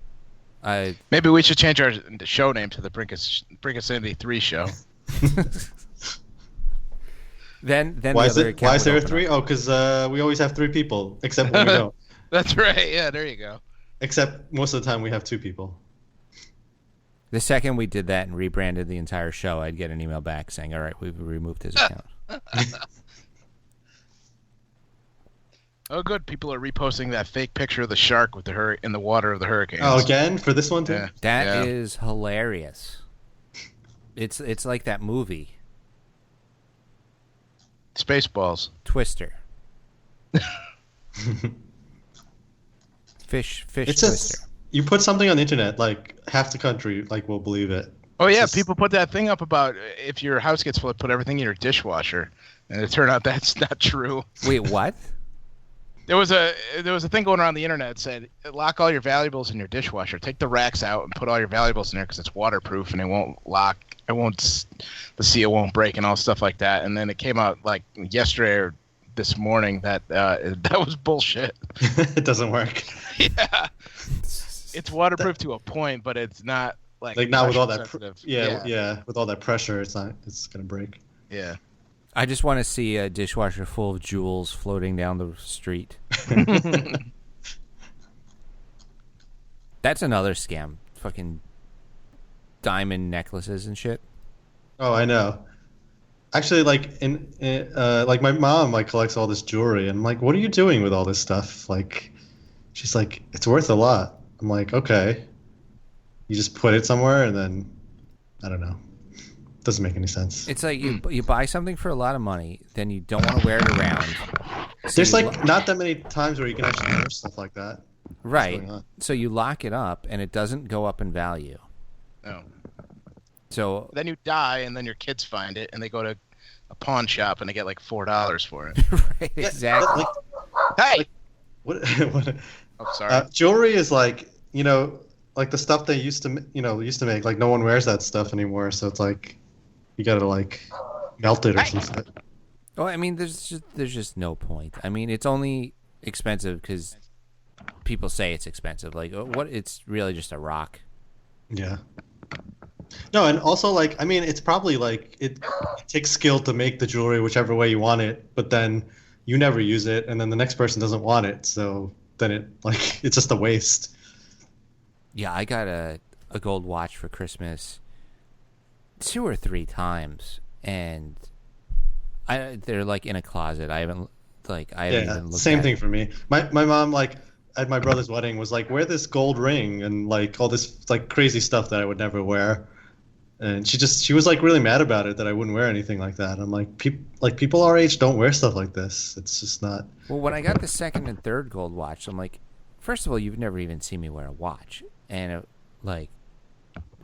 Maybe we should change the show name to the Brink of Sanity 3 show. Then why is there a 3? Oh, because we always have 3 people, except when we don't. That's right. Yeah, there you go. Except most of the time we have 2 people. The second we did that and rebranded the entire show, I'd get an email back saying, "All right, we've removed his account." Oh, good. People are reposting that fake picture of the shark with in the water of the hurricane. Oh, again for this one too. Yeah. That is hilarious. It's like that movie, Spaceballs. Twister. Fish It's Twister. just you put something on the internet, like half the country will believe it. Oh yeah, people put that thing up about if your house gets flooded, put everything in your dishwasher, and it turned out that's not true. Wait, what? There was a thing going around the internet that said lock all your valuables in your dishwasher. Take the racks out and put all your valuables in there because it's waterproof and it won't lock. The seal won't break and all stuff like that. And then it came out like yesterday or this morning that that was bullshit. It doesn't work. Yeah, it's waterproof to a point, but it's not like not with all that. Yeah, with all that pressure, it's not. It's gonna break. Yeah. I just want to see a dishwasher full of jewels floating down the street. That's another scam. Fucking diamond necklaces and shit. Oh, I know. Actually, like like my mom collects all this jewelry, and I'm like, what are you doing with all this stuff? Like, she's like, it's worth a lot. I'm like, okay. You just put it somewhere, and then I don't know. Doesn't make any sense. It's like you buy something for a lot of money, then you don't want to wear it around. There's not that many times where you can actually wear stuff like that. Right. So you lock it up, and it doesn't go up in value. No. So then you die, and then your kids find it, and they go to a pawn shop, and they get like $4 for it. Right, exactly. Hey. What? Oh, sorry. Jewelry is like like the stuff they used to make. Like no one wears that stuff anymore, so it's like you gotta like melt it or something. Oh, I mean, there's just no point. I mean, it's only expensive because people say it's expensive. Like, what? It's really just a rock. Yeah. No, and also like I mean, it's probably like it takes skill to make the jewelry whichever way you want it, but then you never use it, and then the next person doesn't want it, so then it's just a waste. Yeah, I got a gold watch for Christmas 2 or 3 times, and they're like in a closet. I haven't even looked same at thing it. for me. My mom at my brother's wedding was like, wear this gold ring and like all this like crazy stuff that I would never wear, and she was like really mad about it that I wouldn't wear anything like that. I'm like, people our age don't wear stuff like this. It's just not. Well, when I got the second and third gold watch, I'm like, first of all, you've never even seen me wear a watch, and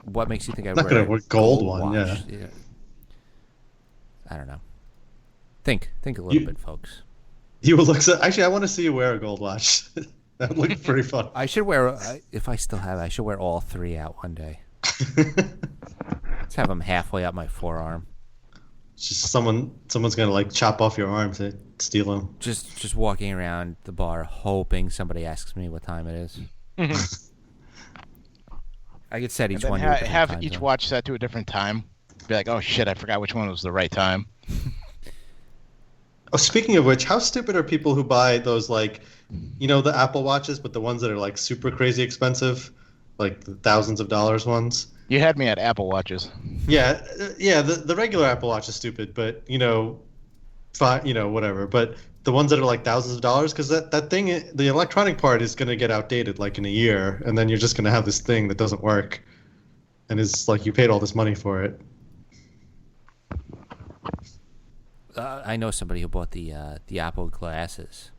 what makes you think I not wear gonna a wear gold watch? one? Yeah. I don't know. Think a little bit, folks. You will look so. Actually, I want to see you wear a gold watch. That would look pretty fun. I should wear, if I still have it, I should wear all 3 out one day. Let's have them halfway up my forearm. Just someone's gonna like chop off your arm to steal them. Just walking around the bar hoping somebody asks me what time it is. I could set each one to a different have time each zone. watch set to a different time. Be like, oh shit, I forgot which one was the right time. Oh, speaking of which, how stupid are people who buy those like, the Apple Watches, but the ones that are like super crazy expensive, like the thousands of dollars ones? You had me at Apple Watches. Yeah, yeah. The regular Apple Watch is stupid, but fine, whatever. But the ones that are like thousands of dollars, because that thing, the electronic part is going to get outdated like in a year, and then you're just going to have this thing that doesn't work, and it's like you paid all this money for it. I know somebody who bought the Apple glasses.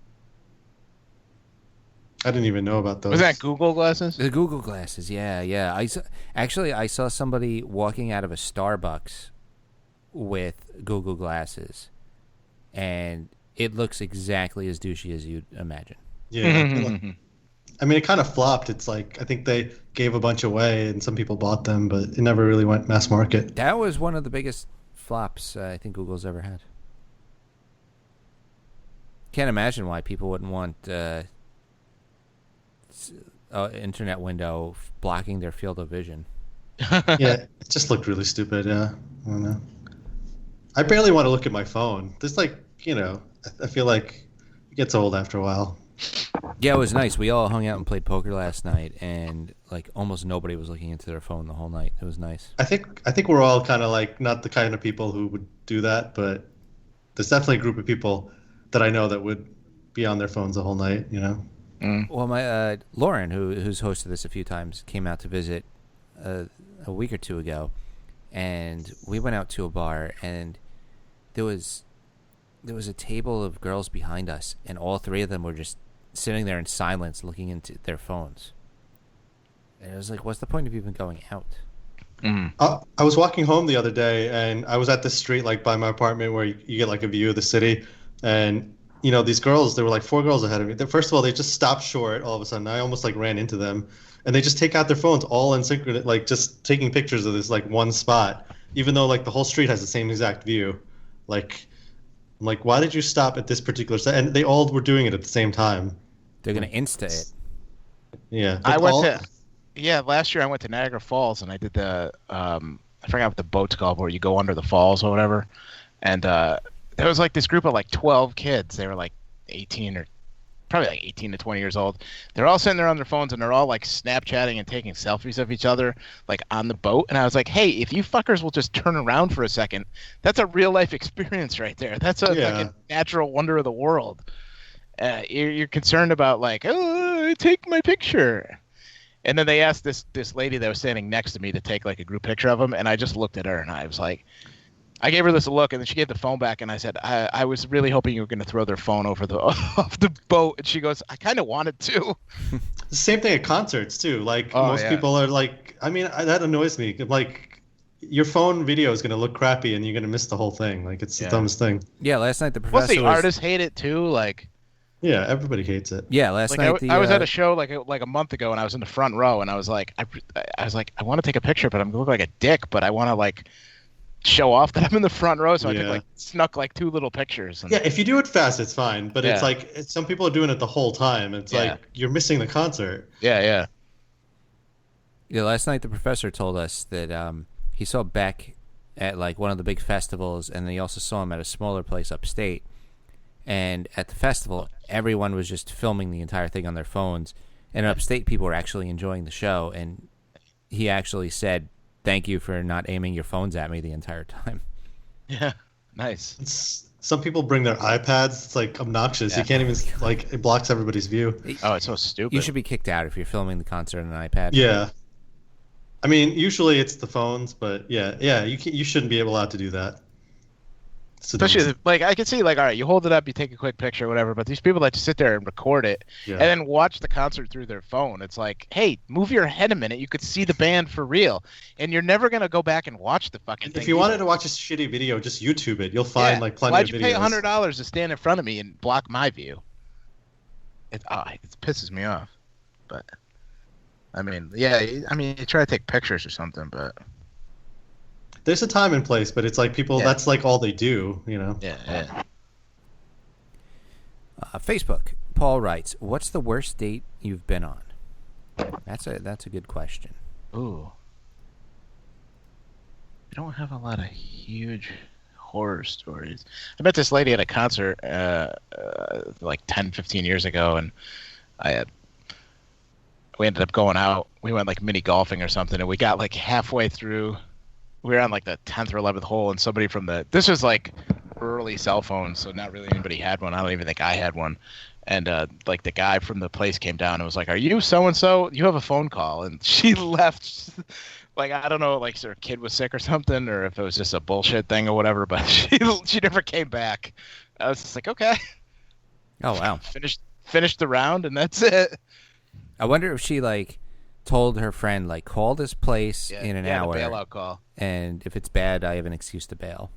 I didn't even know about those. Was that Google glasses? The Google glasses, yeah. I saw somebody walking out of a Starbucks with Google glasses, and it looks exactly as douchey as you'd imagine. Yeah. I mean, it kind of flopped. It's like I think they gave a bunch away, and some people bought them, but it never really went mass market. That was one of the biggest flops I think Google's ever had. Can't imagine why people wouldn't want internet window blocking their field of vision. Yeah, it just looked really stupid. Yeah, I don't know. I barely want to look at my phone. There's like, I feel like it gets old after a while. Yeah, it was nice. We all hung out and played poker last night, and like almost nobody was looking into their phone the whole night. It was nice. I think we're all kind of like not the kind of people who would do that, but there's definitely a group of people that I know that would be on their phones the whole night. Well, my Lauren, who's hosted this a few times, came out to visit a week or two ago, and we went out to a bar, and there was a table of girls behind us, and all three of them were just sitting there in silence, looking into their phones. And it was like, what's the point of even going out? I was walking home the other day, and I was at this street like by my apartment where you get like a view of the city, and these girls, there were like four girls ahead of me. First of all, they just stopped short all of a sudden. I almost like ran into them, and they just take out their phones all in synchronous, like just taking pictures of this like one spot, even though like the whole street has the same exact view. Like, I'm like, why did you stop at this particular set? And they all were doing it at the same time. They're gonna Insta it. Yeah, last year I went to Niagara Falls and I did the I forgot what the boat's called where you go under the falls or whatever, and there was like this group of like 12 kids. They were like 18 or probably like 18 to 20 years old. They're all sitting there on their phones and they're all like Snapchatting and taking selfies of each other like on the boat. And I was like, hey, if you fuckers will just turn around for a second, that's a real life experience right there. That's like a natural wonder of the world. You're concerned about like, oh, take my picture. And then they asked this lady that was standing next to me to take like a group picture of them. And I just looked at her and I was like, I gave her this look, and then she gave the phone back, and I said, I was really hoping you were going to throw their phone over off the boat. And she goes, I kind of wanted to. The same thing at concerts, too. Like, most people are like, I mean, that annoys me. Like, your phone video is going to look crappy, and you're going to miss the whole thing. Like, it's the dumbest thing. Yeah, last night the professor Plus, the artists hate it, too. Like, yeah, everybody hates it. Yeah, last night I was at a show like a month ago, and I was in the front row, and I was like, I want to take a picture, but I'm going to look like a dick, but I want to, like, show off that I'm in the front row, so I took snuck like two little pictures. And... Yeah, if you do it fast, it's fine. But it's like some people are doing it the whole time. It's like you're missing the concert. Yeah. Last night the professor told us that he saw Beck at like one of the big festivals, and then he also saw him at a smaller place upstate. And at the festival, everyone was just filming the entire thing on their phones, and upstate people were actually enjoying the show. And he actually said, thank you for not aiming your phones at me the entire time. Yeah, nice. Some people bring their iPads. It's like obnoxious. Yeah. You can't even like it blocks everybody's view. Oh, it's so stupid. You should be kicked out if you're filming the concert on an iPad. Yeah, I mean usually it's the phones, but yeah, you shouldn't be allowed to do that. Especially like I can see like, all right, you hold it up, you take a quick picture, or whatever. But these people that just sit there and record it and then watch the concert through their phone, it's like, hey, move your head a minute. You could see the band for real, and you're never gonna go back and watch the fucking thing. If you wanted to watch a shitty video, just YouTube it. You'll find like plenty of videos. Why'd you pay $100 to stand in front of me and block my view? It pisses me off. But I mean, you try to take pictures or something, but. There's a time and place, but it's like people, that's like all they do, Yeah. Facebook. Paul writes, what's the worst date you've been on? That's a good question. Ooh. I don't have a lot of huge horror stories. I met this lady at a concert like 10, 15 years ago, and we ended up going out. We went like mini golfing or something, and we got like halfway through. We were on like the 10th or 11th hole, and somebody from this was like early cell phones, so not really anybody had one. I don't even think I had one. And like the guy from the place came down and was like, "Are you so and so? You have a phone call." And she left. Like, I don't know, like her kid was sick or something, or if it was just a bullshit thing or whatever. But she never came back. I was just like, okay. Oh wow. Finished the round, and that's it. I wonder if she like told her friend like, call this place in an hour. The bailout call. And if it's bad, I have an excuse to bail.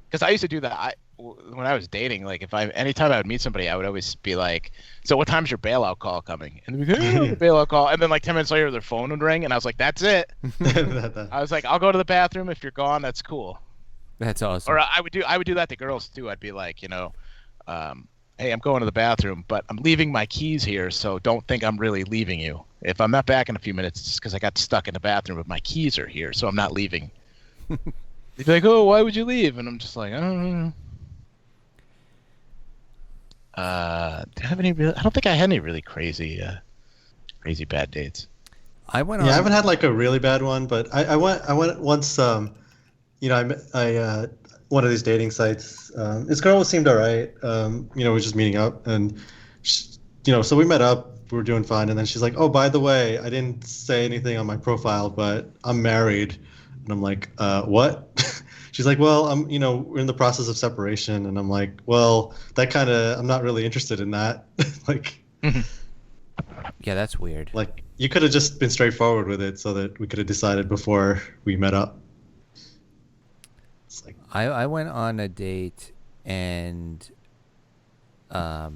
Because I used to do that. When I was dating, like anytime I would meet somebody, I would always be like, "So what time's your bailout call coming?" And they'd be like, "Oh, bailout call." And then like 10 minutes later, their phone would ring, and I was like, "That's it." I was like, "I'll go to the bathroom. If you're gone, that's cool." That's awesome. Or I would do that to girls too. I'd be like, "Hey, I'm going to the bathroom, but I'm leaving my keys here, so don't think I'm really leaving you. If I'm not back in a few minutes, it's just because I got stuck in the bathroom, but my keys are here, so I'm not leaving." They'd be like, "Oh, why would you leave?" And I'm just like, "I don't know." Do I have any? I don't think I had any really crazy bad dates. I went. Yeah, I haven't had like a really bad one, but I went once. I one of these dating sites. This girl seemed alright. We were just meeting up, and so we met up. We were doing fine, and then she's like, "Oh, by the way, I didn't say anything on my profile, but I'm married." And I'm like, "What?" She's like, "Well, we're in the process of separation," and I'm like, "Well, I'm not really interested in that." Like, yeah, that's weird. Like, you could have just been straightforward with it, so that we could have decided before we met up. It's like, I went on a date, and I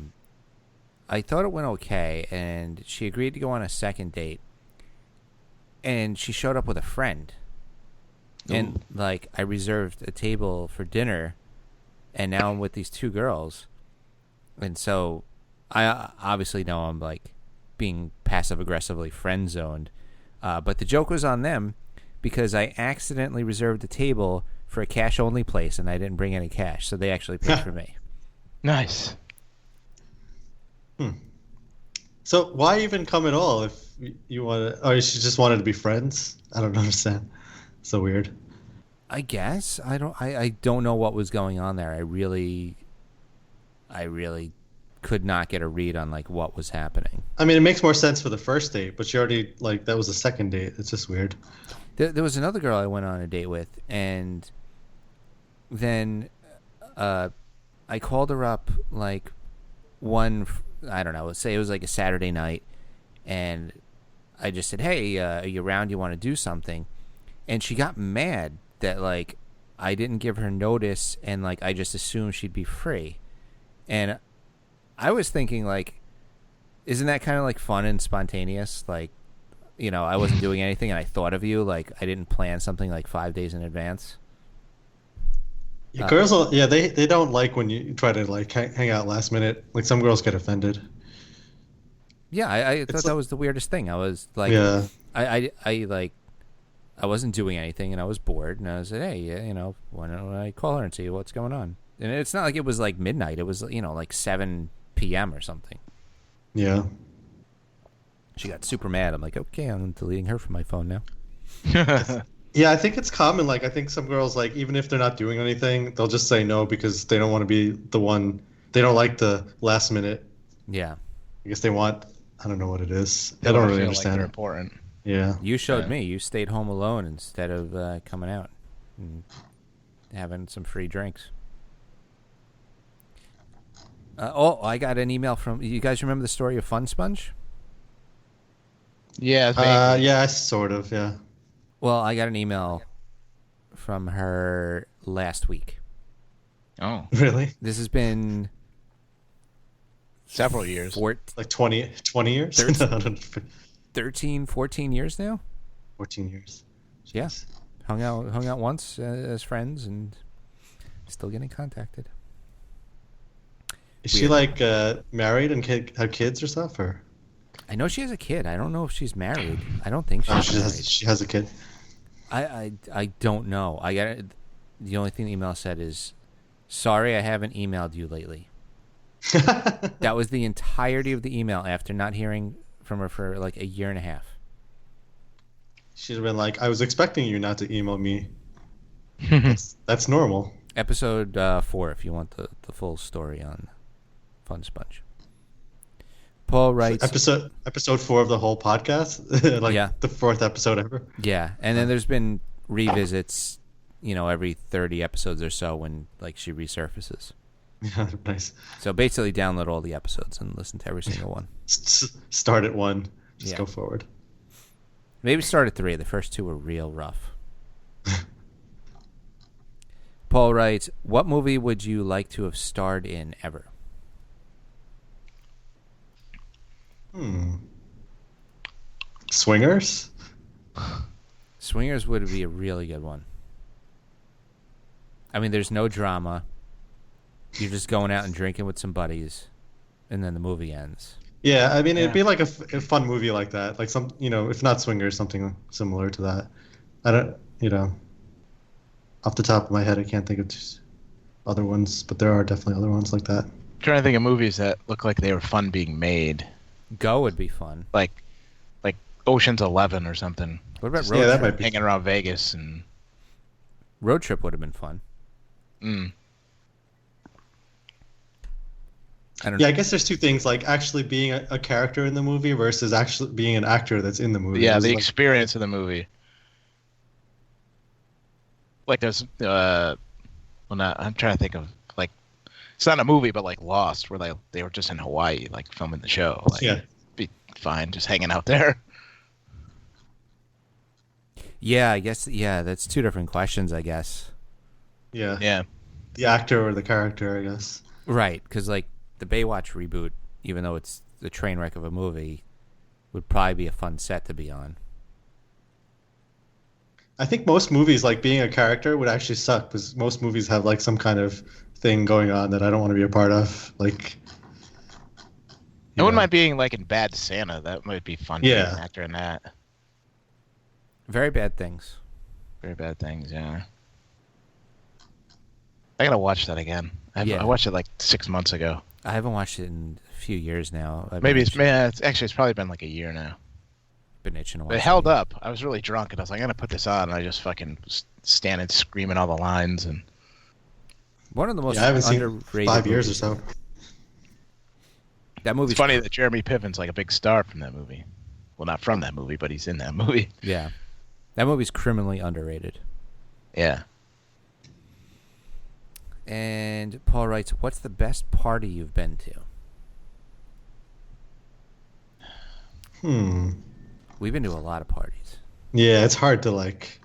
thought it went okay, and she agreed to go on a second date, and she showed up with a friend. And, like, I reserved a table for dinner, and now I'm with these two girls. And so I obviously know I'm, like, being passive-aggressively friend-zoned. But the joke was on them because I accidentally reserved a table for a cash-only place, and I didn't bring any cash, so they actually paid for me. Nice. So why even come at all if you want to... Or she just wanted to be friends? I don't understand. So weird. I guess I don't know what was going on there. I really could not get a read on like what was happening. I mean, it makes more sense for the first date, but she already that was the second date. It's just weird. There was another girl I went on a date with, and then I called her up like I don't know, let's say it was like a Saturday night, and I just said, "Hey, are you around? You want to do something?" And she got mad that, like, I didn't give her notice and, like, I just assumed she'd be free. And I was thinking, like, isn't that kind of, like, fun and spontaneous? Like, I wasn't doing anything and I thought of you. Like, I didn't plan something, like, 5 days in advance. Yeah, girls, they don't like when you try to, like, hang out last minute. Like, some girls get offended. Yeah, I thought that was the weirdest thing. I was, like, yeah. I wasn't doing anything, and I was bored, and I said, "Hey, why don't I call her and see what's going on?" And it's not like it was like midnight; it was like 7 p.m. or something. Yeah. She got super mad. I'm like, "Okay, I'm deleting her from my phone now." Yeah, I think it's common. Like, I think some girls, like, even if they're not doing anything, they'll just say no because they don't want to be the one. They don't like the last minute. Yeah. I guess they want. I don't know what it is. I don't really understand. Like they're important. Yeah. You showed me. You stayed home alone instead of coming out and having some free drinks. I got an email from... You guys remember the story of Fun Sponge? Yeah. Yeah, sort of, yeah. Well, I got an email from her last week. Oh. Really? This has been... several years. Like 20 years? 13, 14 years now? 14 years. Jeez. Yeah. Hung out once as friends and still getting contacted. Is she like married and have kids or stuff? Or I know she has a kid. I don't know if she's married. I don't think she's married. She has a kid. I don't know. The only thing the email said is Sorry I haven't emailed you lately. That was the entirety of the email after not hearing from her for like a year and a half. She'd have been like, I was expecting you not to email me. That's normal. Episode 4, if you want the full story on Fun Sponge. Paul writes... Episode 4 of the whole podcast? Like Yeah. the 4th episode ever? Yeah, and then there's been revisits, every 30 episodes or so when like she resurfaces. Yeah, nice. So basically download all the episodes and listen to every single one. Start at 1. Just go forward. Maybe start at 3. The first 2 were real rough. Paul writes, what movie would you like to have starred in ever? Swingers? Swingers would be a really good one. I mean, there's no drama. You're just going out and drinking with some buddies, and then the movie ends. Yeah, I mean, it'd be like a fun movie like that. Like some, if not Swingers, something similar to that. I don't, off the top of my head, I can't think of other ones, but there are definitely other ones like that. I'm trying to think of movies that look like they were fun being made. Go would be fun. Like Ocean's 11 or something. What about Yeah, Road that Trip? might be. Hanging around Vegas and... Road Trip would have been fun. I don't Yeah, know. I guess there's two things, like actually being a character in the movie versus actually being an actor that's in the movie. Yeah, Those the are, like, experience of the movie. Like there's... I'm trying to think of, like... It's not a movie, but like Lost, where they were just in Hawaii, like filming the show. Like, Yeah. be fine, just hanging out there. Yeah, I guess, that's two different questions, I guess. Yeah. Yeah. The actor or the character, I guess. Right, because like the Baywatch reboot, even though it's the train wreck of a movie, would probably be a fun set to be on. I think most movies, like being a character, would actually suck because most movies have like some kind of thing going on that I don't want to be a part of. Like, I wouldn't mind being like in Bad Santa. That might be fun. Yeah. Being an actor in that. Very Bad Things. Very Bad Things, yeah. I gotta watch that again. Yeah. I watched it like 6 months ago. I haven't watched it in a few years now. Maybe it's probably been like a year now. been itching to watch But it held up. I was really drunk, and I was like, I'm gonna put this on, and I just fucking standing screaming all the lines, and One of the most I haven't seen underrated 5 years or movies. so. That movie's it's funny that Jeremy Piven's like a big star from that movie. Well, not from that movie, but he's in that movie. Yeah. That movie's criminally underrated. Yeah. And Paul writes, what's the best party you've been to? We've been to a lot of parties. Yeah, it's hard to like.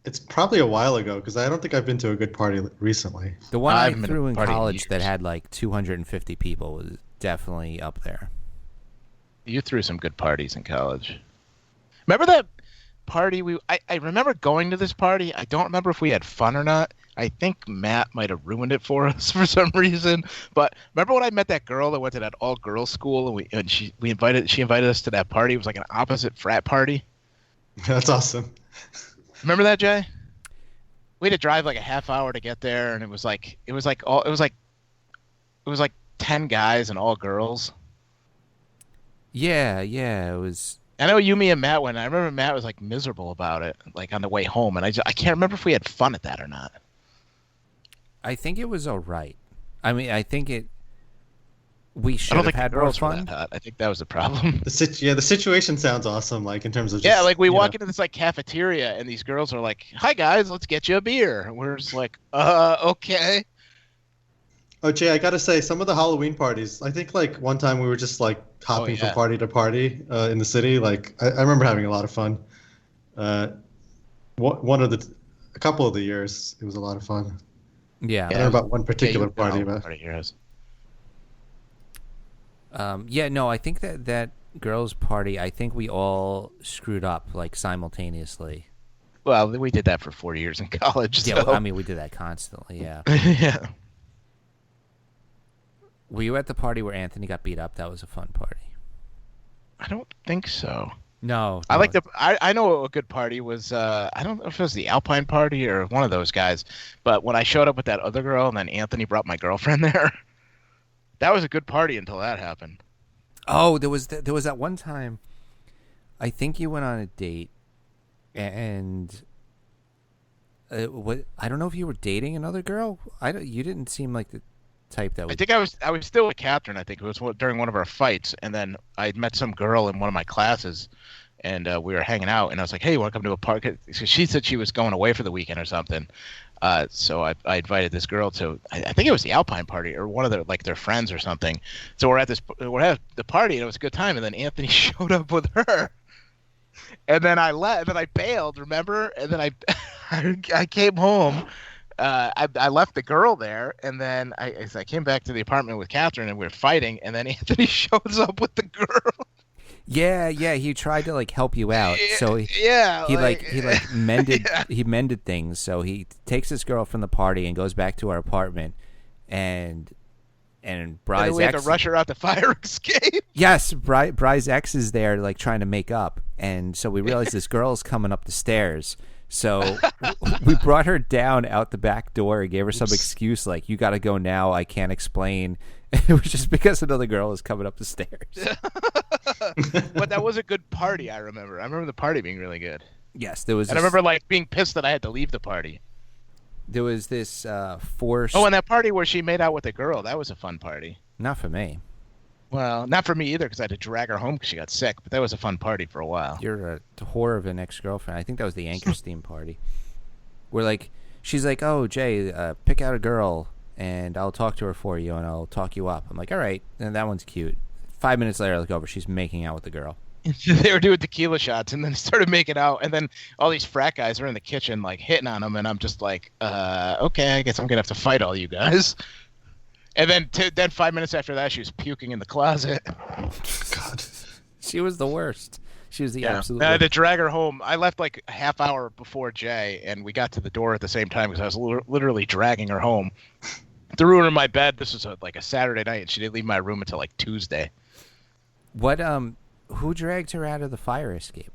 It's probably a while ago because I don't think I've been to a good party recently. The one I I haven't been to threw a in party in college that years. had like 250 people was definitely up there. You threw some good parties in college. Remember that party I remember going to this party. I don't remember if we had fun or not. I think Matt might have ruined it for us for some reason. But remember when I met that girl that went to that all girls school and she invited us to that party. It was like an opposite frat party. That's awesome. Remember that, Jay? We had to drive like a half hour to get there, and it was like 10 guys and all girls. Yeah, it was. I know you, me, and Matt went. I remember Matt was like miserable about it, like on the way home, and I can't remember if we had fun at that or not. I think it was all right. I mean, I think we I should don't have think had the more girls were fun. that hot. I think that was the problem. The situation sounds awesome. Like in terms of just, Yeah, like we you walk know. into this like cafeteria, and these girls are like, "Hi guys, let's get you a beer." And we're just like, okay." Oh, Jay, I gotta say, some of the Halloween parties. I think like one time we were just like hopping yeah. from party to party in the city. Like I remember having a lot of fun. A couple of the years, it was a lot of fun. Yeah. I don't know about one particular Yeah, party, you know, but party heroes. No, I think that girls' party, I think we all screwed up like simultaneously. Well, we did that for 4 years in college. Yeah, So. well, I mean, we did that constantly, yeah. Yeah. Were you at the party where Anthony got beat up? That was a fun party. I don't think so. No, I no. like the. I know a good party was. I don't know if it was the Alpine party or one of those guys, but when I showed up with that other girl and then Anthony brought my girlfriend there, that was a good party until that happened. Oh, there was that one time. I think you went on a date, and what I don't know if you were dating another girl. You didn't seem like the type that I would. think I was still with Catherine. I think it was during one of our fights, and then I met some girl in one of my classes, and we were hanging out, and I was like, "Hey, you want to come to a party?" So she said she was going away for the weekend or something. So I invited this girl to. I think it was the Alpine party or one of their friends or something. So we're at the party, and it was a good time. And then Anthony showed up with her, and then I left. And then I bailed. Remember? And then I came home. I left the girl there, and then I came back to the apartment with Catherine, and we were fighting, and then Anthony shows up with the girl. Yeah, he tried to like help you out. So he mended yeah. he mended things. So he takes this girl from the party and goes back to our apartment, and And Bry's then we had ex. to rush her out the fire escape. Yes, Bry's ex is there, like trying to make up, and so we realized this girl's coming up the stairs. So we brought her down out the back door and gave her some excuse like, "You got to go now. I can't explain." It was just because another girl was coming up the stairs. But that was a good party. I remember the party being really good. Yes, there was. And I remember like being pissed that I had to leave the party. There was this force. Oh, and that party where she made out with a girl. That was a fun party. Not for me. Well, not for me either because I had to drag her home because she got sick. But that was a fun party for a while. You're a whore of an ex-girlfriend. I think that was the Anchor Steam party. Where like she's like, "Oh, Jay, pick out a girl and I'll talk to her for you and I'll talk you up." I'm like, "All right." And that one's cute. 5 minutes later, I look over. She's making out with the girl. They were doing tequila shots and then started making out. And then all these frat guys are in the kitchen like hitting on them. And I'm just like, okay, I guess I'm going to have to fight all you guys. And then 5 minutes after that, she was puking in the closet. God. She was the worst. She was the absolute I had to worst. drag her home. I left like a half hour before Jay, and we got to the door at the same time because I was literally dragging her home. Threw her in my bed. This was like a Saturday night, and she didn't leave my room until like Tuesday. What who dragged her out of the fire escape?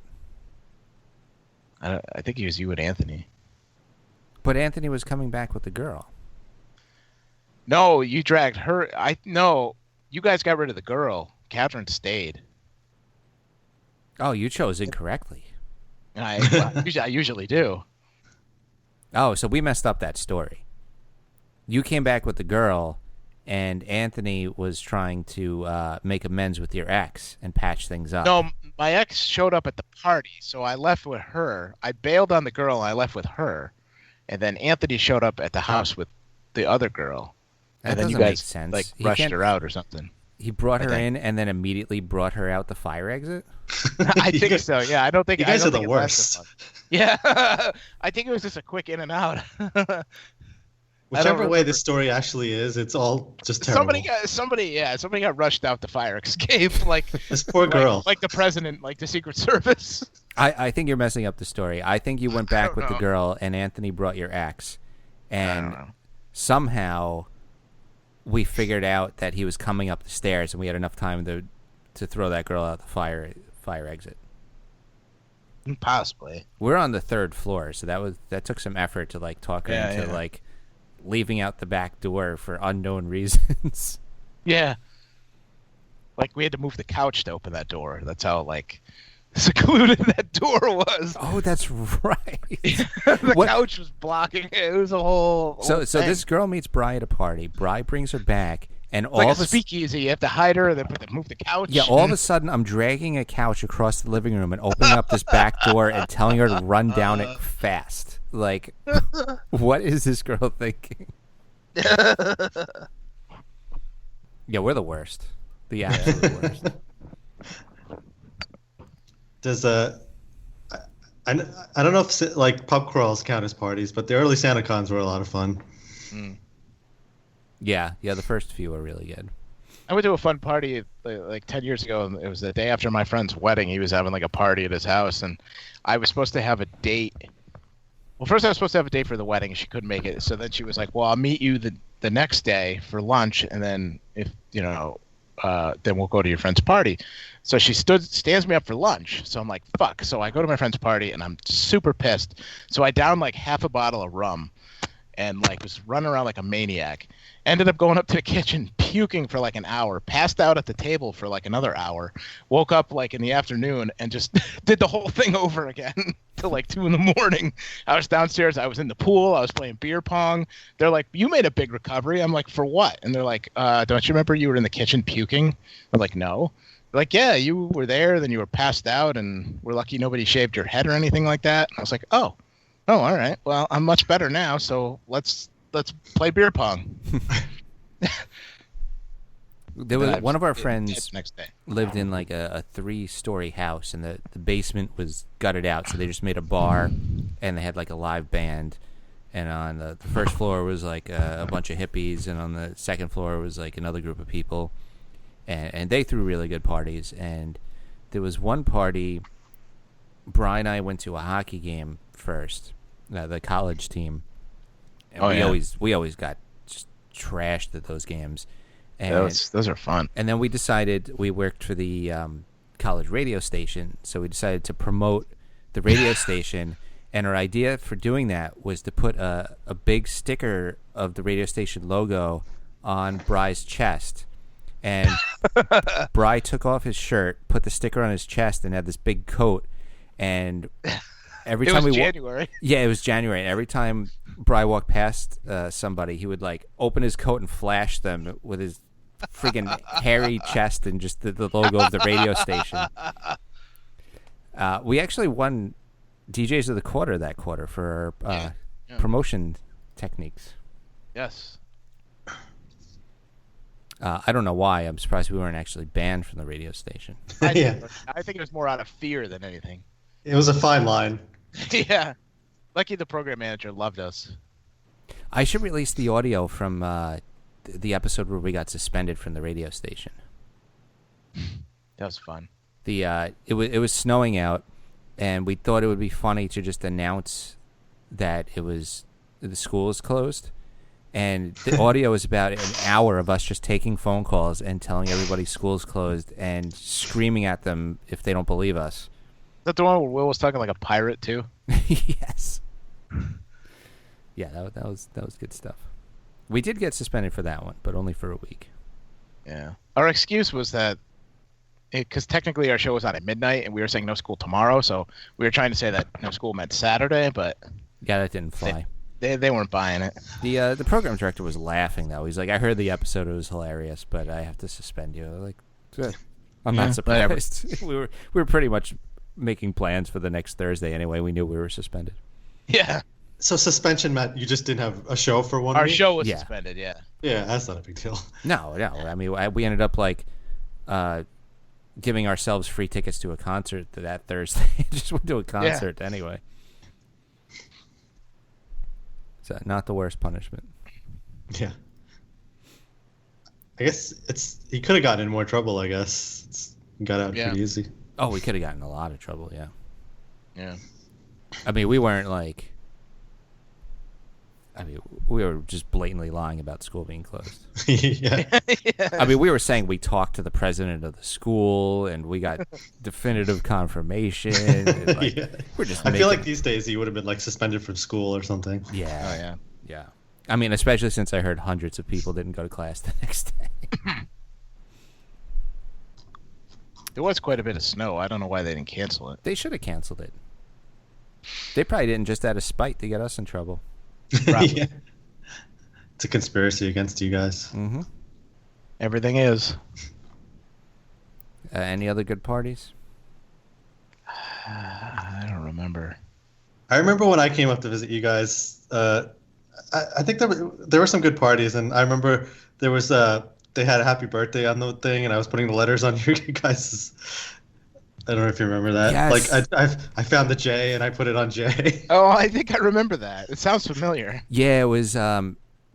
I think it was you and Anthony. But Anthony was coming back with the girl. No, you dragged her. No, you guys got rid of the girl. Catherine stayed. Oh, you chose incorrectly. And I usually do. Oh, so we messed up that story. You came back with the girl, and Anthony was trying to make amends with your ex and patch things up. No, my ex showed up at the party, so I left with her. I bailed on the girl, and I left with her. And then Anthony showed up at the house with the other girl. That And then you doesn't make guys sense. like He rushed can't- her out or something. He brought I her think. in and then immediately brought her out the fire exit? I think so. Yeah, I don't think You guys I are don't the think it lasted worst. long. Yeah, I think it was just a quick in and out. Whichever way remember. the story actually is, it's all just terrible. somebody got rushed out the fire escape like This poor girl. like the president, like the Secret Service. I think you're messing up the story. I think you went back don't with the know. girl and Anthony brought your ex. I don't And know. somehow we figured out that he was coming up the stairs and we had enough time to throw that girl out the fire exit. Possibly. We're on the third floor, so that took some effort to like talk her into Yeah. like leaving out the back door for unknown reasons. Yeah. Like we had to move the couch to open that door. That's how like secluded that door was. Oh, that's right. The What- couch was blocking it. It was a whole So thing. this girl meets Bri at a party. Bri brings her back, and it's like all a of a speakeasy. You have to hide her and then move the couch. yeah, all of a sudden I'm dragging a couch across the living room and opening up this back door and telling her to run down it fast. Like, what is this girl thinking? Yeah, we're the worst. The absolute worst. Does I don't know if like pub crawls count as parties, but the early SantaCons were a lot of fun. Yeah, the first few were really good. I went to a fun party like 10 years ago, and it was the day after my friend's wedding. He was having like a party at his house, and I was supposed to have a date. Well, first I was supposed to have a date for the wedding, and she couldn't make it. So then she was like, "Well, I'll meet you the next day for lunch, and then if then we'll go to your friend's party. So she stands me up for lunch. So I'm like, fuck. So I go to my friend's party and I'm super pissed. So I downed like half a bottle of rum and like was running around like a maniac. Ended up going up to the kitchen, puking for like an hour, passed out at the table for like another hour, woke up like in the afternoon and just did the whole thing over again till like 2 in the morning. I was downstairs. I was in the pool. I was playing beer pong. They're like, you made a big recovery. I'm like, for what? And they're like, don't you remember you were in the kitchen puking? I'm like, no. They're like, yeah, you were there. Then you were passed out and we're lucky nobody shaved your head or anything like that. And I was like, oh, all right. Well, I'm much better now. So let's play beer pong. There was one of our friends next day. lived in like a 3-story house, and the basement was gutted out, so they just made a bar, and they had like a live band. And on the first floor was like a bunch of hippies, and on the second floor was like another group of people, and they threw really good parties. And there was one party. Brian and I went to a hockey game first, the college team, and we always got just trashed at those games. And Those are fun. And then we decided, we worked for the college radio station, so we decided to promote the radio station. And our idea for doing that was to put a big sticker of the radio station logo on Bry's chest. And Bry took off his shirt, put the sticker on his chest, and had this big coat. And every time January. Yeah, it was January. And every time Bry walked past somebody, he would like open his coat and flash them with his freaking hairy chest and just the logo of the radio station. We actually won DJs of the Quarter that quarter for our promotion techniques. Yes. I don't know why. I'm surprised we weren't actually banned from the radio station. I think it was more out of fear than anything. It was a fine line. Yeah. Lucky the program manager loved us. I should release the audio from the episode where we got suspended from the radio station. That was fun. It was snowing out, and we thought it would be funny to just announce that the school is closed. And the audio is about an hour of us just taking phone calls and telling everybody school's closed and screaming at them if they don't believe us. Is that the one where Will was talking like a pirate too? Yes. Yeah, that was good stuff. We did get suspended for that one, but only for a week. Yeah. Our excuse was that because technically our show was on at midnight, and we were saying no school tomorrow, so we were trying to say that no school meant Saturday, but yeah, that didn't fly. They weren't buying it. The program director was laughing though. He's like, "I heard the episode; it was hilarious, but I have to suspend you." Like, I'm not surprised. we were pretty much making plans for the next Thursday anyway. We knew we were suspended. Yeah. So suspension meant you just didn't have a show for 1 week? Our show was suspended, yeah. Yeah, that's not a big deal. No. I mean, we ended up like giving ourselves free tickets to a concert that Thursday. Just went to a concert anyway. So not the worst punishment. Yeah. I guess he could have gotten in more trouble, I guess. Got out pretty easy. Oh, we could have gotten in a lot of trouble, yeah. Yeah. I mean, we weren't like... I mean, we were just blatantly lying about school being closed. Yeah. I mean, we were saying we talked to the president of the school, and we got definitive confirmation. And, like, we're just. I feel like these days he would have been like suspended from school or something. Yeah. Oh, yeah. I mean, especially since I heard hundreds of people didn't go to class the next day. There was quite a bit of snow. I don't know why they didn't cancel it. They should have canceled it. They probably didn't just out of spite to get us in trouble. Yeah. It's a conspiracy against you guys. Mm-hmm. Everything is. Any other good parties? I don't remember. I remember when I came up to visit you guys. I think there were some good parties, and I remember there was they had a happy birthday on the thing, and I was putting the letters on your guys'. I don't know if you remember that. Yes. Like I found the J and I put it on J. Oh, I think I remember that. It sounds familiar. Yeah, it was.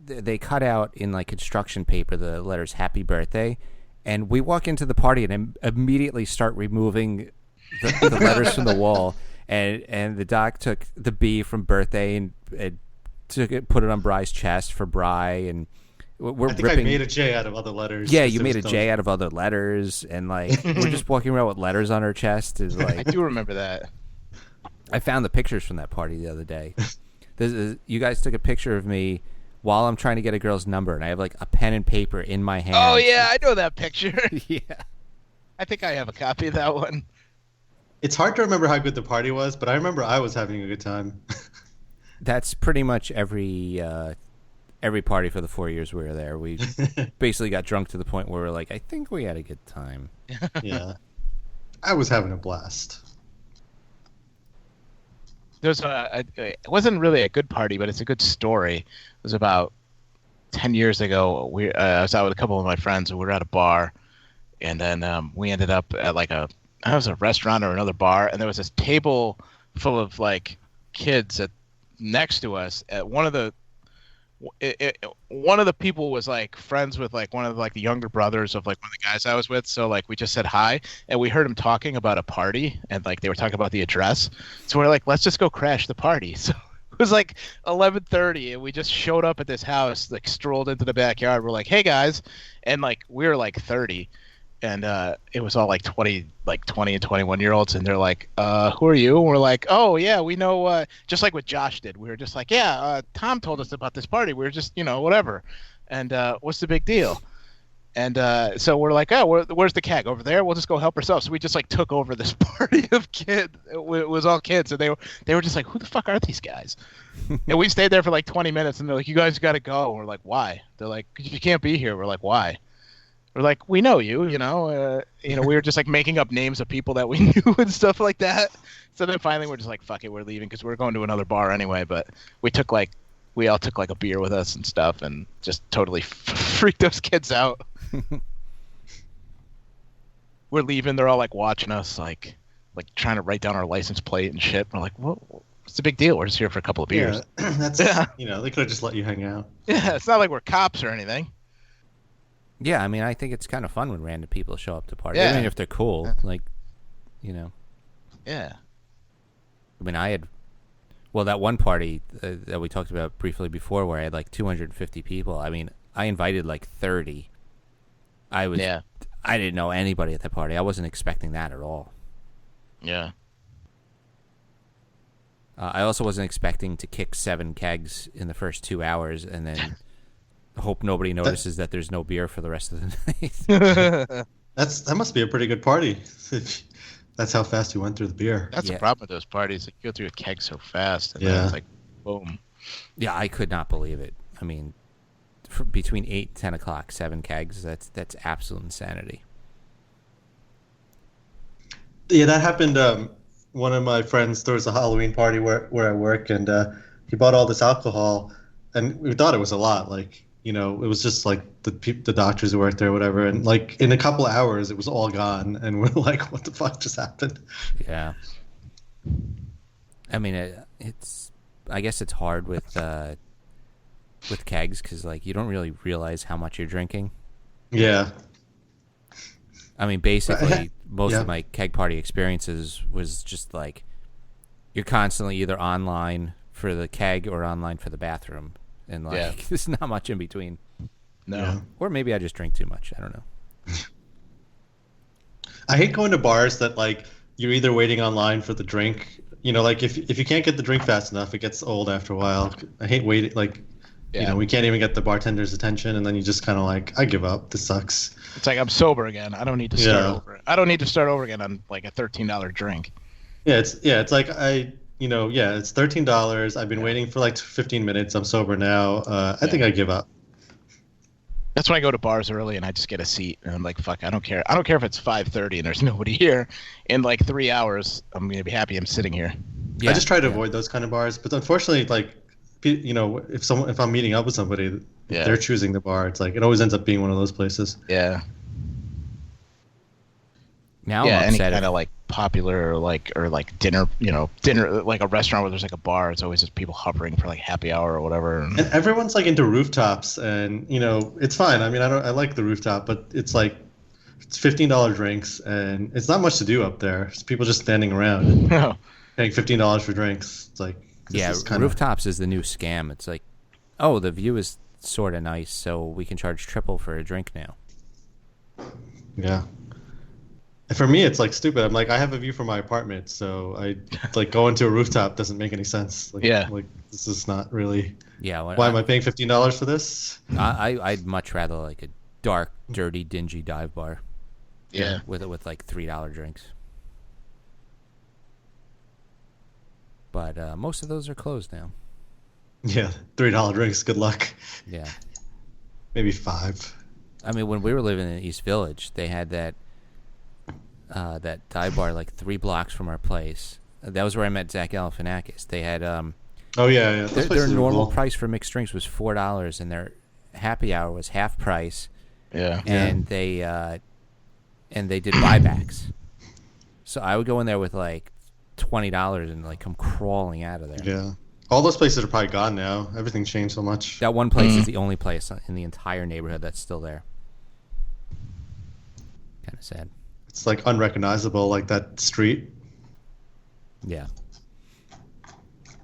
They cut out in like construction paper the letters "Happy Birthday," and we walk into the party and immediately start removing the letters from the wall. And the doc took the B from birthday and put it on Bry's chest for Bry, and We're I think ripping. I made a J out of other letters. Yeah, 'cause you it made a was J dumb. out of other letters, and like we're just walking around with letters on our chest. Is I like do remember that. I found the pictures from that party the other day. You guys took a picture of me while I'm trying to get a girl's number, and I have like a pen and paper in my hand. Oh yeah, I know that picture. Yeah. I think I have a copy of that one. It's hard to remember how good the party was, but I remember I was having a good time. That's pretty much every party for the 4 years we were there. We basically got drunk to the point where we're like, I think we had a good time. Yeah. I was having a blast. There's it wasn't really a good party, but it's a good story. It was about 10 years ago. I was out with a couple of my friends, and we were at a bar, and then we ended up at like it was a restaurant or another bar, and there was this table full of like kids next to us. At one of the people was like friends with like one of like the younger brothers of like one of the guys I was with, so like we just said hi, and we heard him talking about a party, and like they were talking about the address, so we're like, let's just go crash the party. So it was like 11:30, and we just showed up at this house, like strolled into the backyard. We're like, hey guys, and like we were like 30, and it was all like 20 and 21-year-olds, and they're like, who are you? And we're like, oh yeah, we know, just like what Josh did. We were just like, yeah, Tom told us about this party. We were just, whatever, and what's the big deal? And so we're like, oh, where's the keg? Over there? We'll just go help ourselves. So we just like took over this party of kids. It was all kids, and they were just like, who the fuck are these guys? And we stayed there for like 20 minutes, and they're like, you guys got to go. And we're like, why? They're like, you can't be here. We're like, why? We're like, we know you, we were just like making up names of people that we knew and stuff like that. So then finally we're just like, fuck it, we're leaving because we're going to another bar anyway. But we all took like a beer with us and stuff, and just totally freaked those kids out. We're leaving. They're all like watching us, like trying to write down our license plate and shit. We're like, what's the big deal? We're just here for a couple of beers. Yeah, that's Yeah. They could have just let you hang out. Yeah, it's not like we're cops or anything. Yeah, I mean, I think it's kind of fun when random people show up to parties, Yeah. even if they're cool. Like, Yeah. I mean, that one party that we talked about briefly before, where I had like 250 people. I mean, I invited like 30. I didn't know anybody at that party. I wasn't expecting that at all. Yeah. I also wasn't expecting to kick 7 kegs in the first 2 hours and then hope nobody notices that there's no beer for the rest of the night. That must be a pretty good party. That's how fast you went through the beer. That's Yeah. the problem with those parties. Like, you go through a keg so fast, and Yeah. then it's like, boom. Yeah, I could not believe it. I mean, between 8 and 10 o'clock, 7 kegs, that's absolute insanity. Yeah, that happened. One of my friends, there was a Halloween party where I work, and he bought all this alcohol, and we thought it was a lot. Like, it was just like the doctors who worked there, or whatever. And like in a couple of hours, it was all gone, and we're like, "What the fuck just happened?" Yeah. I mean, I guess it's hard with kegs because like you don't really realize how much you're drinking. Yeah. I mean, basically, most Yeah. of my keg party experiences was just like you're constantly either online for the keg or online for the bathroom, and like Yeah. there's not much in between. No. Yeah. Or maybe I just drink too much. I don't know. I hate going to bars that like you're either waiting online for the drink. Like if you can't get the drink fast enough, it gets old after a while. I hate waiting. Like, Yeah. we can't even get the bartender's attention, and then you just kind of like, I give up. This sucks. It's like, I'm sober again. I don't need to start Yeah. over. I don't need to start over again on like a $13 drink. Yeah, it's like it's $13. I've been waiting for like 15 minutes. I'm sober now. I think I give up. That's when I go to bars early and I just get a seat and I'm like, fuck, I don't care. I don't care if it's 5:30 and there's nobody here. In like 3 hours, I'm gonna be happy I'm sitting here. Yeah, I just try to yeah. avoid those kind of bars, but unfortunately, like, if I'm meeting up with somebody, Yeah. they're choosing the bar. It's like it always ends up being one of those places. Yeah. Now Yeah, I'm any upset. kind of like popular or like dinner, dinner, like a restaurant where there's like a bar. It's always just people hovering for like happy hour or whatever. And everyone's like into rooftops, and it's fine. I mean, I like the rooftop, but it's like it's $15 drinks, and it's not much to do up there. It's people just standing around and paying $15 for drinks. It's like this Yeah, is kinda- rooftops is the new scam. It's like, oh, the view is sort of nice, so we can charge triple for a drink now. Yeah. And for me, it's like stupid. I'm like, I have a view from my apartment, so I like going to a rooftop doesn't make any sense. Like, Yeah. Like this is not really. Yeah. Why am I paying $15 for this? I'd much rather like a dark, dirty, dingy dive bar. Yeah. With like $3 drinks. But most of those are closed now. Yeah, $3 drinks. Good luck. Yeah. Maybe $5. I mean, when we were living in East Village, they had that dive bar like 3 blocks from our place. That was where I met Zach Galifianakis. They had Oh yeah. Those their places are normal cool. price for mixed drinks was $4, and their happy hour was half price. Yeah. And they did buybacks. So I would go in there with like $20 and like come crawling out of there. Yeah. All those places are probably gone now. Everything changed so much. That one place is the only place in the entire neighborhood that's still there. Kind of sad. It's like unrecognizable, like that street. Yeah.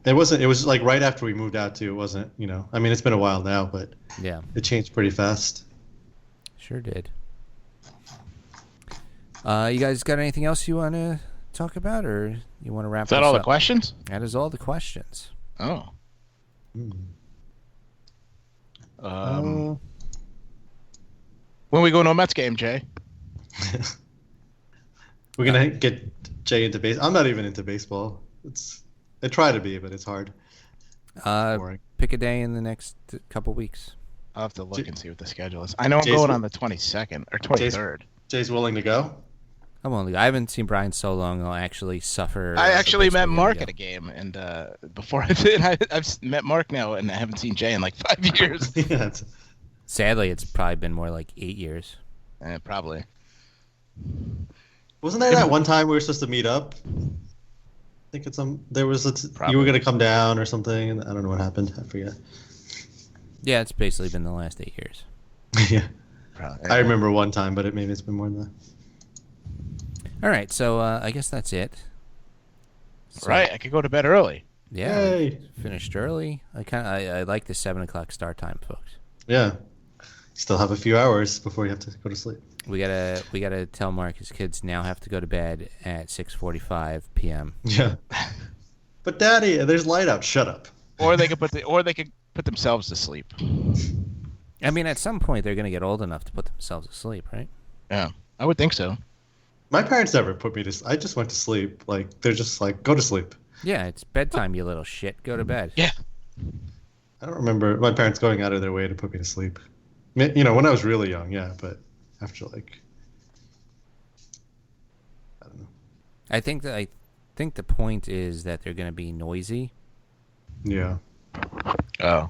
It wasn't. It was like right after we moved out too. It wasn't. I mean, it's been a while now, but Yeah. it changed pretty fast. Sure did. You guys got anything else you want to talk about, or you want to wrap Is that this all the up? questions? That is all the questions. Oh. Uh, When we go to a Mets game, Jay? We're gonna get Jay into base. I'm not even into baseball. I try to be, but it's hard. Boring. Pick a day in the next couple weeks. I'll have to look and see what the schedule is. I know I'm Jay's- going on the 22nd or 23rd. Jay's willing to go. I haven't seen Brian so long. I'll actually suffer. I actually met baseball Mark game. at a game, and before I did, I've met Mark now, and I haven't seen Jay in like 5 years. Yeah. Sadly, it's probably been more like 8 years. Probably. Wasn't there that one time we were supposed to meet up? I think there was you were gonna come down or something, and I don't know what happened. I forget. Yeah, it's basically been the last 8 years. Yeah. Probably. I remember one time, but maybe it's been more than that. All right, so I guess that's it. So, Right, I could go to bed early. Yeah, Yay. we finished early. I like the 7:00 start time, folks. Yeah. Still have a few hours before you have to go to sleep. We gotta tell Mark his kids now have to go to bed at 6:45 p.m. Yeah. But Daddy, there's light out. Shut up. Or they could put themselves to sleep. I mean, at some point they're gonna get old enough to put themselves to sleep, right? Yeah, I would think so. My parents never put me to sleep. I just went to sleep. Like, they're just like, go to sleep. Yeah, it's bedtime, you little shit. Go to bed. Yeah. I don't remember my parents going out of their way to put me to sleep. When I was really young, yeah, but after I don't know. I think the point is that they're gonna be noisy, Yeah. Oh.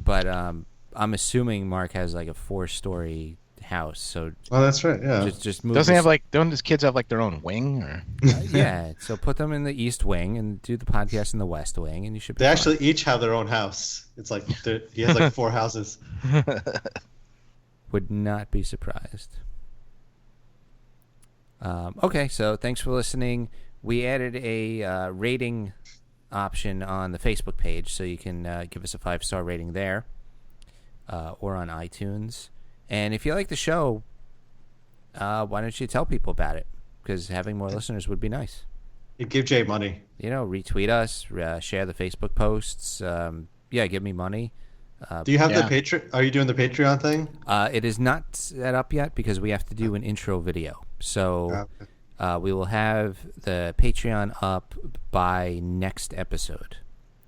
but I'm assuming Mark has like a 4-story house, so Oh, that's right. Yeah. just move. Doesn't he have don't his kids have like their own wing or? Yeah, so put them in the East Wing and do the podcast in the West Wing, and you should be They fine. actually each have their own house. It's like he has like 4 houses. Would not be surprised. Okay, so thanks for listening. We added a rating option on the Facebook page, so you can give us a 5-star rating there, or on iTunes. And if you like the show, why don't you tell people about it? Because having more listeners would be nice. You give Jay money. Retweet us, share the Facebook posts. Give me money. Do you have the Yeah. Patreon? Are you doing the Patreon thing? It is not set up yet because we have to do an intro video. So we will have the Patreon up by next episode.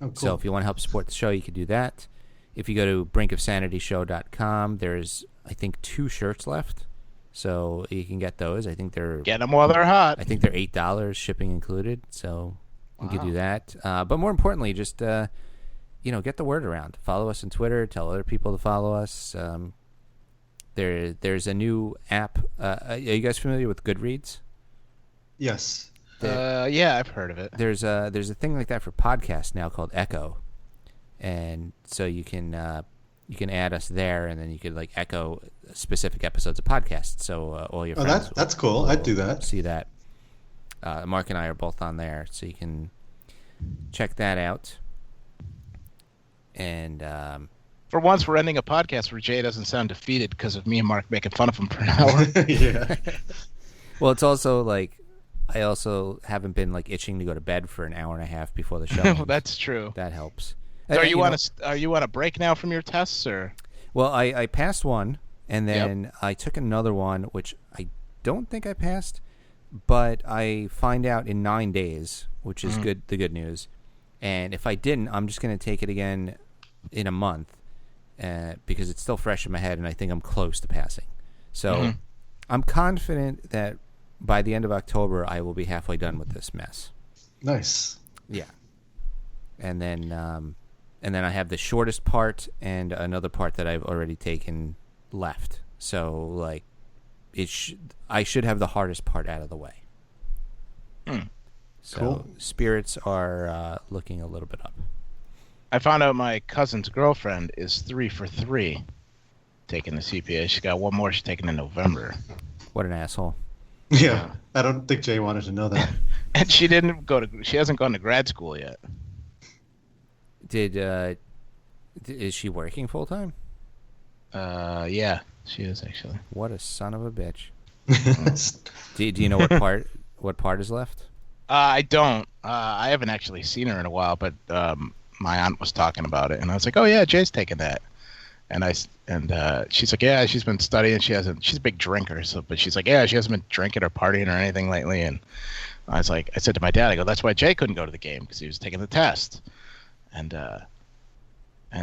Oh, cool. So if you want to help support the show, you can do that. If you go to brinkofsanityshow.com, there's, I think, 2 shirts left. So you can get those. I think they're Get them while they're hot. I think they're $8, shipping included. So you can do that. But more importantly, just get the word around. Follow us on Twitter. Tell other people to follow us. There's a new app. Are you guys familiar with Goodreads? Yes. Yeah, I've heard of it. There's a thing like that for podcasts now called Echo, and so you can add us there, and then you could like echo specific episodes of podcasts. So all your friends that's cool. I'd do that. see that. Mark and I are both on there, so you can check that out. And For once, we're ending a podcast where Jay doesn't sound defeated because of me and Mark making fun of him for an hour. Yeah. Well, it's also like I also haven't been like itching to go to bed for an hour and a half before the show. ends. That's true. That helps. So are And, you on know, are you on a break now from your tests, or? Well, I passed one, and then I took another one, which I don't think I passed, but I find out in 9 days, which is good. The good news. And if I didn't, I'm just going to take it again in a month because it's still fresh in my head, and I think I'm close to passing. So I'm confident that by the end of October, I will be halfway done with this mess. Nice. Yeah. And then I have the shortest part and another part that I've already taken left. So like, I should have the hardest part out of the way. So Cool. spirits are looking a little bit up. I found out my cousin's girlfriend is 3 for 3 taking the CPA. She's got one more she's taking in November. What an asshole. Yeah. I don't think Jay wanted to know that. And she hasn't gone to grad school yet. Is she working full time? Yeah, she is actually. What a son of a bitch. Do you know what part is left? I don't. I haven't actually seen her in a while, but my aunt was talking about it, and I was like, "Oh yeah, Jay's taking that." And she's like, "Yeah, she's been studying. She's a big drinker, but she's like, yeah, she hasn't been drinking or partying or anything lately." And I said to my dad, I go, "That's why Jay couldn't go to the game because he was taking the test." And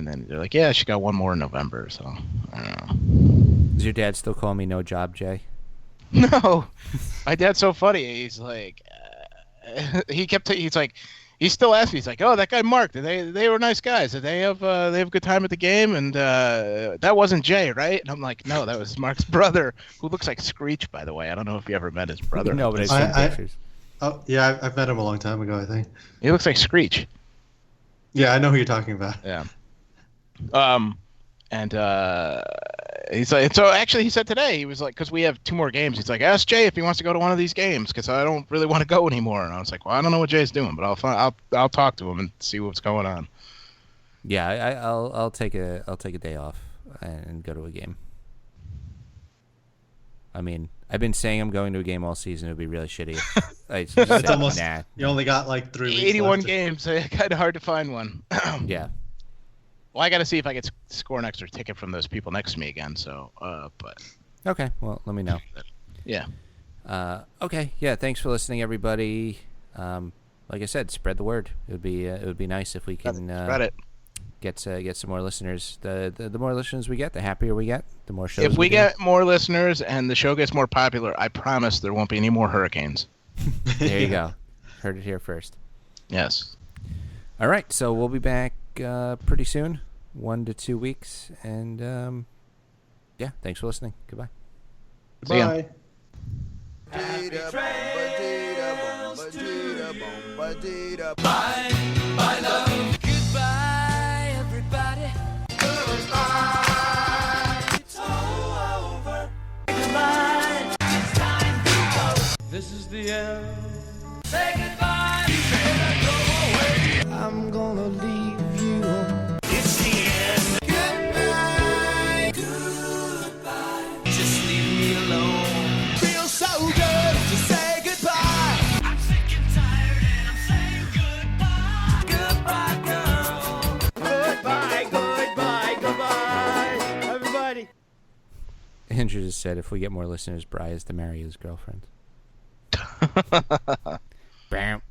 then they're like, "Yeah, she got one more in November." So I don't know. Does your dad still call me No Job Jay? No, my dad's so funny. He's like, he still asks me. He's like, "Oh, that guy Mark. They were nice guys. Did they have a good time at the game?" And that wasn't Jay, right? And I'm like, "No, that was Mark's brother, who looks like Screech, by the way. I don't know if you ever met his brother." No, but I've seen pictures. Oh, yeah, I've met him a long time ago, I think. He looks like Screech. Yeah, I know who you're talking about. Yeah. And he's like, so actually he said today, he was like, because we have 2 more games, he's like, ask Jay if he wants to go to one of these games because I don't really want to go anymore. And I was like, well, I don't know what Jay's doing, but I'll talk to him and see what's going on. Yeah, I'll take a day off and go to a game. I mean, I've been saying I'm going to a game all season. It would be really shitty if I just said, It's almost, nah. you only got like 3 weeks 81 left. games, kind of hard to find one. Yeah. Well, I got to see if I could score an extra ticket from those people next to me again. So, but Okay. Well, let me know. yeah. Okay. Yeah. Thanks for listening, everybody. Like I said, spread the word. It would be nice if we can Spread it. get some more listeners. The more listeners we get, the happier we get. The more shows. If we do. get more listeners and the show gets more popular, I promise there won't be any more hurricanes. There you go. Heard it here first. Yes. All right. So we'll be back pretty soon, 1 to 2 weeks, and yeah. Thanks for listening. Goodbye. See ya. Bye. Goodbye, everybody. It's all over. Goodbye. It's time to go. This is the end. Say goodbye. You better go away. I'm gonna leave you. It's the end. Goodbye. Goodbye. Just leave me alone. Feels so good to say goodbye. I'm sick and tired and I'm saying goodbye. Goodbye, girl. Goodbye, goodbye, goodbye. Everybody. Andrew just said if we get more listeners, Bri is to marry his girlfriend. Bam.